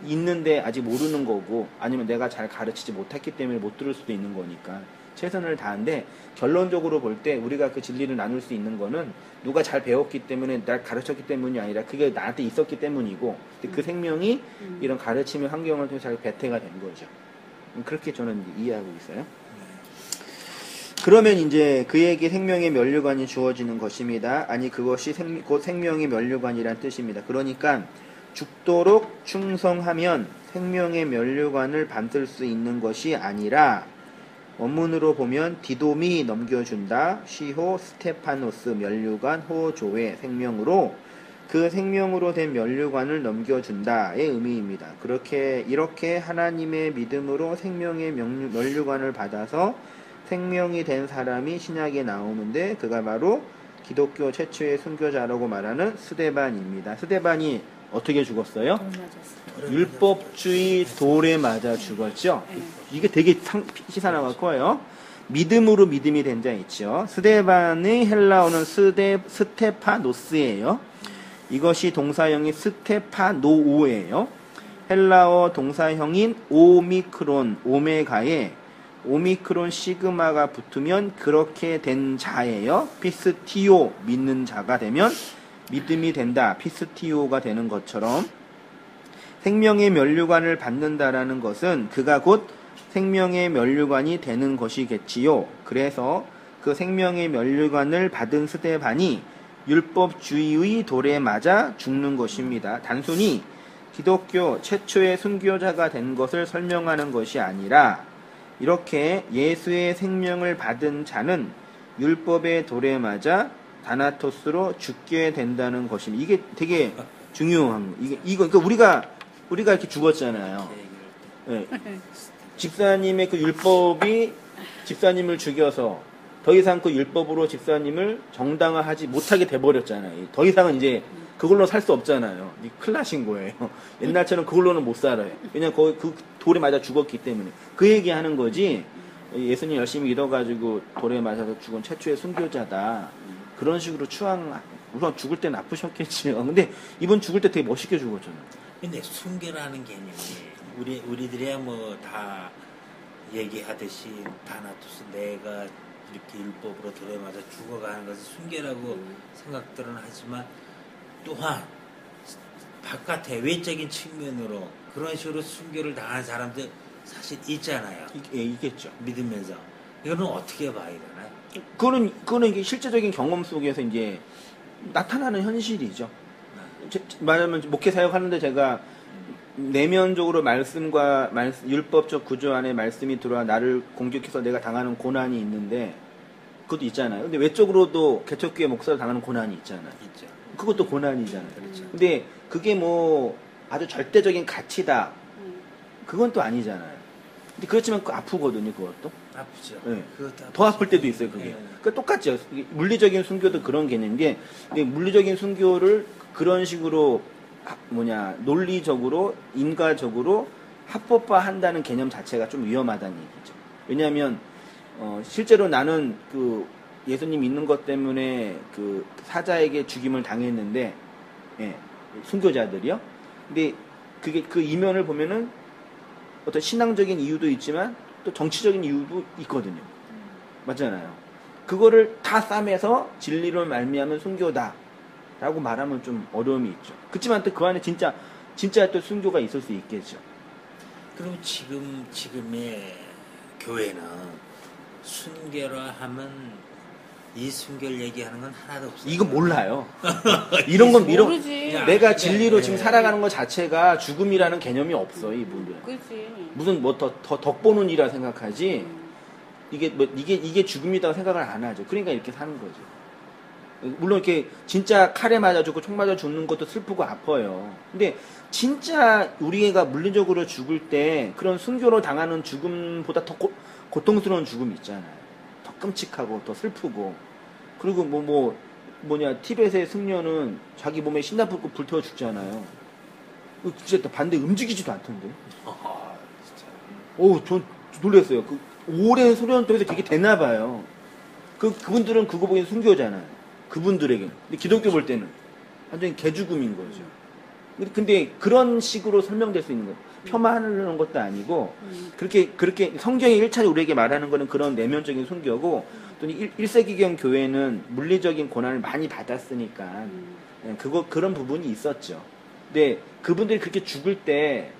있는데 아직 모르는 거고, 아니면 내가 잘 가르치지 못했기 때문에 못 들을 수도 있는 거니까 최선을 다하는데, 결론적으로 볼 때 우리가 그 진리를 나눌 수 있는 거는 누가 잘 배웠기 때문에 날 가르쳤기 때문이 아니라 그게 나한테 있었기 때문이고, 그 생명이 이런 가르침의 환경을 통해서 잘 배태가 된 거죠. 그렇게 저는 이해하고 있어요. 그러면 이제 그에게 생명의 면류관이 주어지는 것입니다. 아니 그것이 곧 생명의 면류관이란 뜻입니다. 그러니까 죽도록 충성하면 생명의 면류관을 받을 수 있는 것이 아니라, 원문으로 보면 디돔이 넘겨준다, 시호 스테파노스 면류관 호조의 생명으로, 그 생명으로 된 면류관을 넘겨준다의 의미입니다. 이렇게 하나님의 믿음으로 생명의 면류관을 받아서 생명이 된 사람이 신약에 나오는데, 그가 바로 기독교 최초의 순교자라고 말하는 스데반입니다. 스데반이 어떻게 죽었어요? 율법주의 돌에 맞아 죽었죠. 이게 되게 시사나가 커요. 믿음으로 믿음이 된 자 있죠. 스데반의 헬라어는 스테파노스예요. 이것이 동사형이 스테파노오예요. 헬라어 동사형인 오미크론, 오메가에 오미크론 시그마가 붙으면 그렇게 된 자예요. 피스티오, 믿는 자가 되면 믿음이 된다, 피스티오가 되는 것처럼, 생명의 면류관을 받는다라는 것은 그가 곧 생명의 면류관이 되는 것이겠지요. 그래서 그 생명의 면류관을 받은 스데반이 율법주의의 돌에 맞아 죽는 것입니다. 단순히 기독교 최초의 순교자가 된 것을 설명하는 것이 아니라, 이렇게 예수의 생명을 받은 자는 율법의 돌에 맞아 다나토스로 죽게 된다는 것입니다. 이게 되게 중요한 거. 그러니까 우리가 이렇게 죽었잖아요. 네. 집사님의 그 율법이 집사님을 죽여서 더 이상 그 율법으로 집사님을 정당화하지 못하게 돼버렸잖아요. 더 이상은 이제 그걸로 살 수 없잖아요. 큰일 나신 거예요. 옛날처럼 그걸로는 못 살아요. 왜냐면 거기 그 돌에 맞아 죽었기 때문에. 그 얘기하는 거지. 예수님 열심히 믿어가지고 돌에 맞아서 죽은 최초의 순교자다. 그런 식으로 우선 죽을 땐 아프셨겠지요. 근데 이분 죽을 때 되게 멋있게 죽었잖아요. 근데 순교라는 개념이 우리들이야 뭐 다 얘기하듯이 다나토스 내가 이렇게 율법으로 돌에 맞아 죽어가는 것을 순교라고 생각들은 하지만 또한 바깥에 외적인 측면으로 그런 식으로 순교를 당한 사람들 사실 있잖아요. 있겠죠. 믿으면서 이거는 어떻게 봐야 되나요? 그거는 이게 실제적인 경험 속에서 이제 나타나는 현실이죠. 말하면 목회 사역하는데 제가 내면적으로 말씀과 율법적 구조 안에 말씀이 들어와 나를 공격해서 내가 당하는 고난이 있는데 그것도 있잖아요. 근데 외적으로도 개척교회 목사로 당하는 고난이 있잖아요. 있죠. 그것도 고난이잖아요. 그렇죠. 근데 그게 뭐 아주 절대적인 가치다. 그건 또 아니잖아요. 근데 그렇지만 아프거든요. 그것도. 아프죠. 네. 그것도 더 아플 때도 있어요. 그게. 네. 그러니까 똑같죠. 물리적인 순교도 그런 개념인데 물리적인 순교를 그런 식으로 논리적으로 인과적으로 합법화한다는 개념 자체가 좀 위험하다는 얘기죠. 왜냐하면 실제로 나는 그 예수님 믿는 것 때문에 그 사자에게 죽임을 당했는데 순교자들이요. 근데 그게 그 이면을 보면은 어떤 신앙적인 이유도 있지만 또 정치적인 이유도 있거든요. 맞잖아요. 그거를 다 싸매서 진리로 말미암은 순교다라고 말하면 좀 어려움이 있죠. 그렇지만 또 그 안에 진짜 또 순교가 있을 수 있겠죠. 그럼 지금의 교회는 순교라 하면 이 순교를 얘기하는 건 하나도 없어요. 이거 몰라요. 이런 모르지. 내가 진리로 지금 네. 살아가는 것 자체가 죽음이라는 개념이 없어 이분들. 그렇지. 무슨 뭐 더 덕보는 이라 생각하지. 이게 죽음이라고 생각을 안 하죠. 그러니까 이렇게 사는 거죠. 물론 이렇게 진짜 칼에 맞아 죽고 총 맞아 죽는 것도 슬프고 아파요. 근데 진짜 우리가 물리적으로 죽을 때 그런 순교로 당하는 죽음보다 더 고통스러운 죽음이 있잖아요. 더 끔찍하고 더 슬프고. 그리고 티벳의 승려는 자기 몸에 신나불고 불태워 죽잖아요. 진짜 반대 움직이지도 않던데. 오, 전 놀랐어요. 그 오랜 소련 통해서 그게 됐나 봐요. 그분들은 그거 보기엔 순교잖아요. 그분들에게. 근데 기독교 볼 때는 완전히 개죽음인 거죠. 근데 그런 식으로 설명될 수 있는 거예요. 폄하하는 것도 아니고 그렇게 성경이 1차례 우리에게 말하는 거는 그런 내면적인 순교고 또 1세기경 교회는 물리적인 고난을 많이 받았으니까 그런 부분이 있었죠. 근데 그분들이 그렇게 죽을 때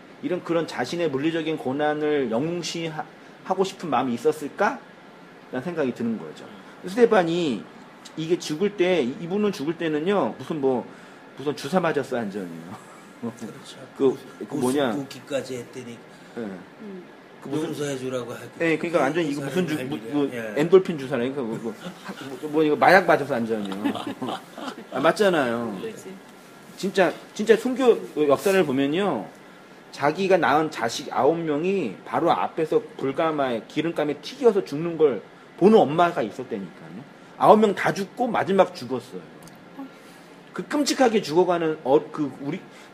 그런 자신의 물리적인 고난을 영웅시하고 싶은 마음이 있었을까? 라는 생각이 드는 거죠. 스테반이 이게 죽을 때 이분은 죽을 때는요 무슨 주사 맞았어 완전히요. 그렇죠. 웃기까지 했더니 그 무슨 용서해주라고 하고. 네, 그러니까 완전 이거 무슨 예. 엔돌핀 주사라니까 이거 마약 맞았어 완전히요. 맞잖아요. 그렇지. 진짜 순교 역사를 보면요. 자기가 낳은 자식 9명이 바로 앞에서 불가마에 기름감에 튀겨서 죽는 걸 보는 엄마가 있었다니까요. 9명 다 죽고 마지막 죽었어요. 그 끔찍하게 죽어가는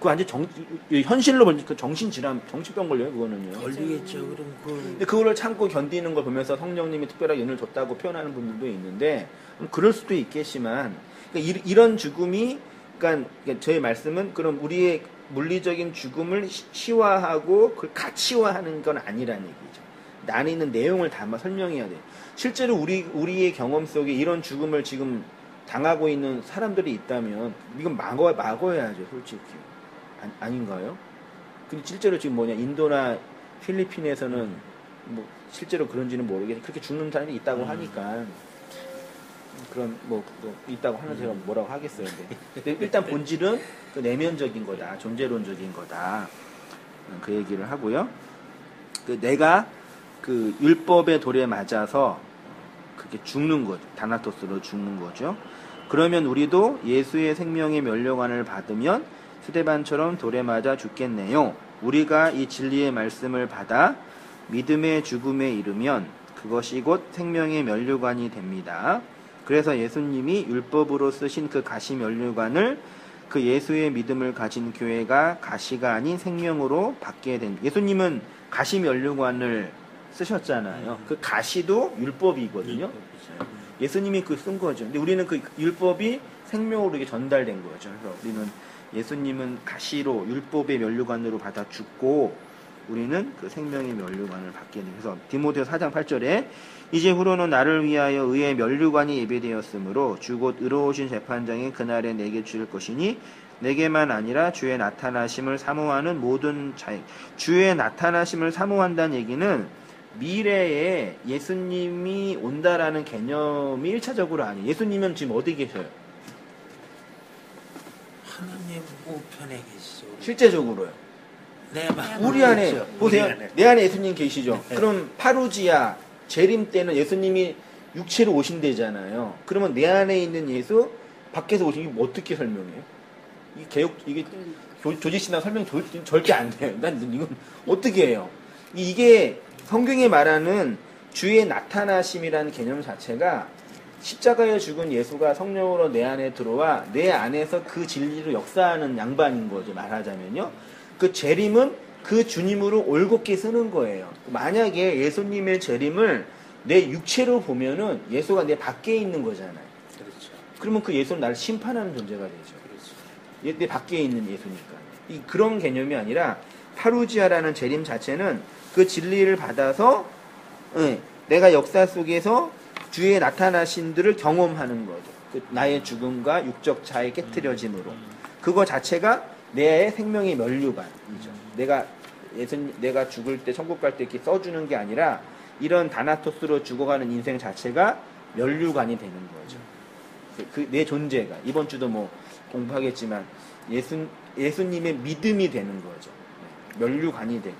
완전 현실로 보니까 정신병 걸려요 그거는요. 걸리겠죠. 그럼 근데 그거를 참고 견디는 걸 보면서 성령님이 특별하게 연을 줬다고 표현하는 분들도 있는데 그럴 수도 있겠지만 그러니까 이런 죽음이 그러니까 저의 말씀은 그럼 우리의 물리적인 죽음을 시화하고 그걸 가치화하는 건 아니라는 얘기죠. 안에 있는 내용을 담아 설명해야 돼요. 실제로 우리의 경험 속에 이런 죽음을 지금 당하고 있는 사람들이 있다면 이건 막아야죠, 솔직히. 아닌가요? 근데 실제로 지금 인도나 필리핀에서는 뭐 실제로 그런지는 모르겠는데 그렇게 죽는 사람이 있다고 하니까 그런 있다고 하는 제가 뭐라고 하겠어요. 근데 일단 본질은 그 내면적인 거다, 존재론적인 거다. 그 얘기를 하고요. 내가 그 율법의 돌에 맞아서 그렇게 죽는 거죠. 다나토스로 죽는 거죠. 그러면 우리도 예수의 생명의 면류관을 받으면 스데반처럼 돌에 맞아 죽겠네요. 우리가 이 진리의 말씀을 받아 믿음의 죽음에 이르면 그것이 곧 생명의 면류관이 됩니다. 그래서 예수님이 율법으로 쓰신 그 가시 면류관을 그 예수의 믿음을 가진 교회가 가시가 아닌 생명으로 바뀌게 된. 예수님은 가시 면류관을 쓰셨잖아요. 그 가시도 율법이거든요. 예수님이 그 쓴 거죠. 근데 우리는 그 율법이 생명으로 이게 전달된 거죠. 그래서 우리는 예수님은 가시로 율법의 면류관으로 받아 죽고 우리는 그 생명의 면류관을 받게 됩니다. 그래서 디모데서 4장 8절에 이제 후로는 나를 위하여 의의 면류관이 예배되었으므로 주 곧 의로우신 재판장이 그날에 내게 주실 것이니 내게만 아니라 주의 나타나심을 사모하는 모든 자에게. 주의 나타나심을 사모한다는 얘기는 미래에 예수님이 온다라는 개념이 1차적으로 아니에요. 예수님은 지금 어디 계셔요? 하나님 우편에 계시죠. 실제적으로요. 우리 안에 보세요. 내 안에 예수님 계시죠. 그럼 파루지아 재림 때는 예수님이 육체로 오신대잖아요. 그러면 내 안에 있는 예수 밖에서 오신 게 어떻게 설명해요? 이 개혁 이게 조지씨나 설명 절대 안 돼요. 난 이건 어떻게 해요? 이게 성경에 말하는 주의 나타나심이라는 개념 자체가 십자가에 죽은 예수가 성령으로 내 안에 들어와 내 안에서 그 진리로 역사하는 양반인 거죠. 말하자면요. 그 재림은 그 주님으로 올곧게 쓰는 거예요. 만약에 예수님의 재림을 내 육체로 보면은 예수가 내 밖에 있는 거잖아요. 그렇죠. 그러면 그 예수는 나를 심판하는 존재가 되죠. 그렇죠. 내 밖에 있는 예수니까. 그런 개념이 아니라 파루지아라는 재림 자체는 그 진리를 받아서 내가 역사 속에서 주의 나타나신들을 경험하는 거죠. 그 나의 죽음과 육적 자의 깨트려짐으로. 그거 자체가 내 생명의 면류관이죠. 내가 죽을 때 천국 갈 때 이렇게 써주는 게 아니라 이런 다나토스로 죽어가는 인생 자체가 면류관이 되는 거죠. 내 존재가 이번 주도 뭐 공부하겠지만 예수님의 믿음이 되는 거죠. 면류관이 되고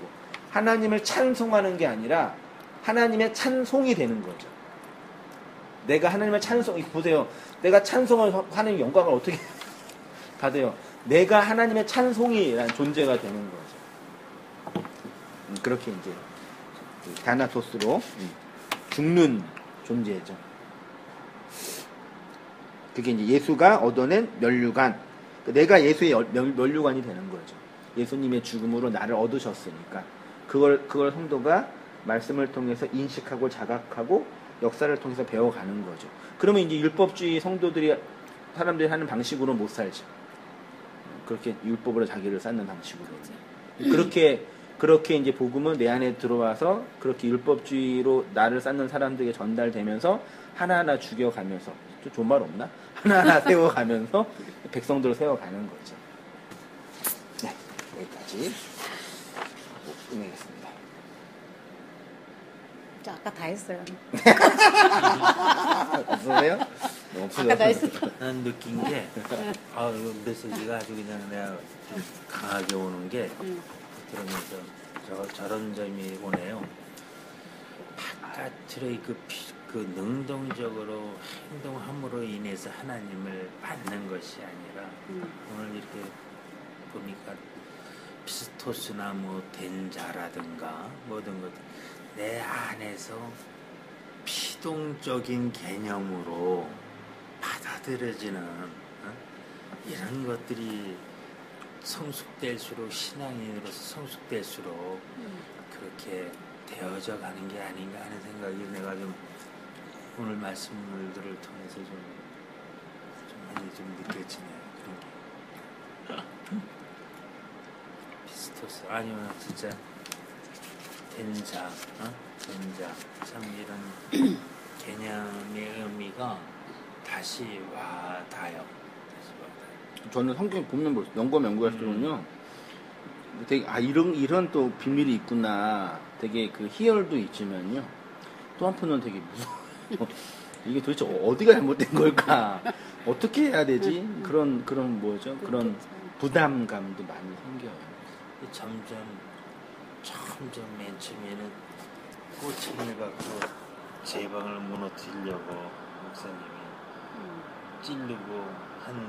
하나님을 찬송하는 게 아니라 하나님의 찬송이 되는 거죠. 내가 하나님의 찬송 보세요. 내가 찬송을 하는 영광을 어떻게 받아요? 내가 하나님의 찬송이라는 존재가 되는 거죠. 그렇게 이제 다나토스로 죽는 존재죠. 그게 이제 예수가 얻어낸 면류관. 내가 예수의 면류관이 되는 거죠. 예수님의 죽음으로 나를 얻으셨으니까 그걸 성도가 말씀을 통해서 인식하고 자각하고 역사를 통해서 배워가는 거죠. 그러면 이제 율법주의 사람들이 하는 방식으로 못 살죠. 그렇게 율법으로 자기를 쌓는 방식으로. 그렇게 이제 복음은 내 안에 들어와서 그렇게 율법주의로 나를 쌓는 사람들에게 전달되면서 하나하나 죽여가면서 좀 좋은 말 없나? 하나하나 세워가면서 백성들을 세워가는 거죠. 네, 여기까지 끝내겠습니다. 저 아까 다 했어요. 없으세요? 아까 다 했어요. 난 느낀 게 이거 메시지가 아주 그냥 내가 강하게 오는 게 들으면서 저런 점이 오네요. 바깥으로의 그 능동적으로 행동함으로 인해서 하나님을 받는 것이 아니라 오늘 이렇게 보니까 피스토스나 뭐 된자라든가 모든 것 내 안에서 피동적인 개념으로 받아들여지는 이런 것들이 성숙될수록 신앙인으로서 성숙될수록 그렇게 되어져 가는 게 아닌가 하는 생각이 내가 좀 오늘 말씀들을 통해서 좀 많이 좀 느껴지네요. 그런 게 피스토스 아니면 진짜 된자 참 이런 개념의 의미가 다시 와닿아요. 저는 성경 보면 연구하면 연구할수록요. 되게 이런 또 비밀이 있구나. 되게 그 희열도 있지만요. 또 한편은 되게 무서워요. 이게 도대체 어디가 잘못된 걸까? 어떻게 해야 되지? 그런 뭐죠? 그런 부담감도 많이 생겨요. 점점 맨 처음에는 꼬챙이를 갖고 제방을 무너뜨리려고 목사님이 찌르고 한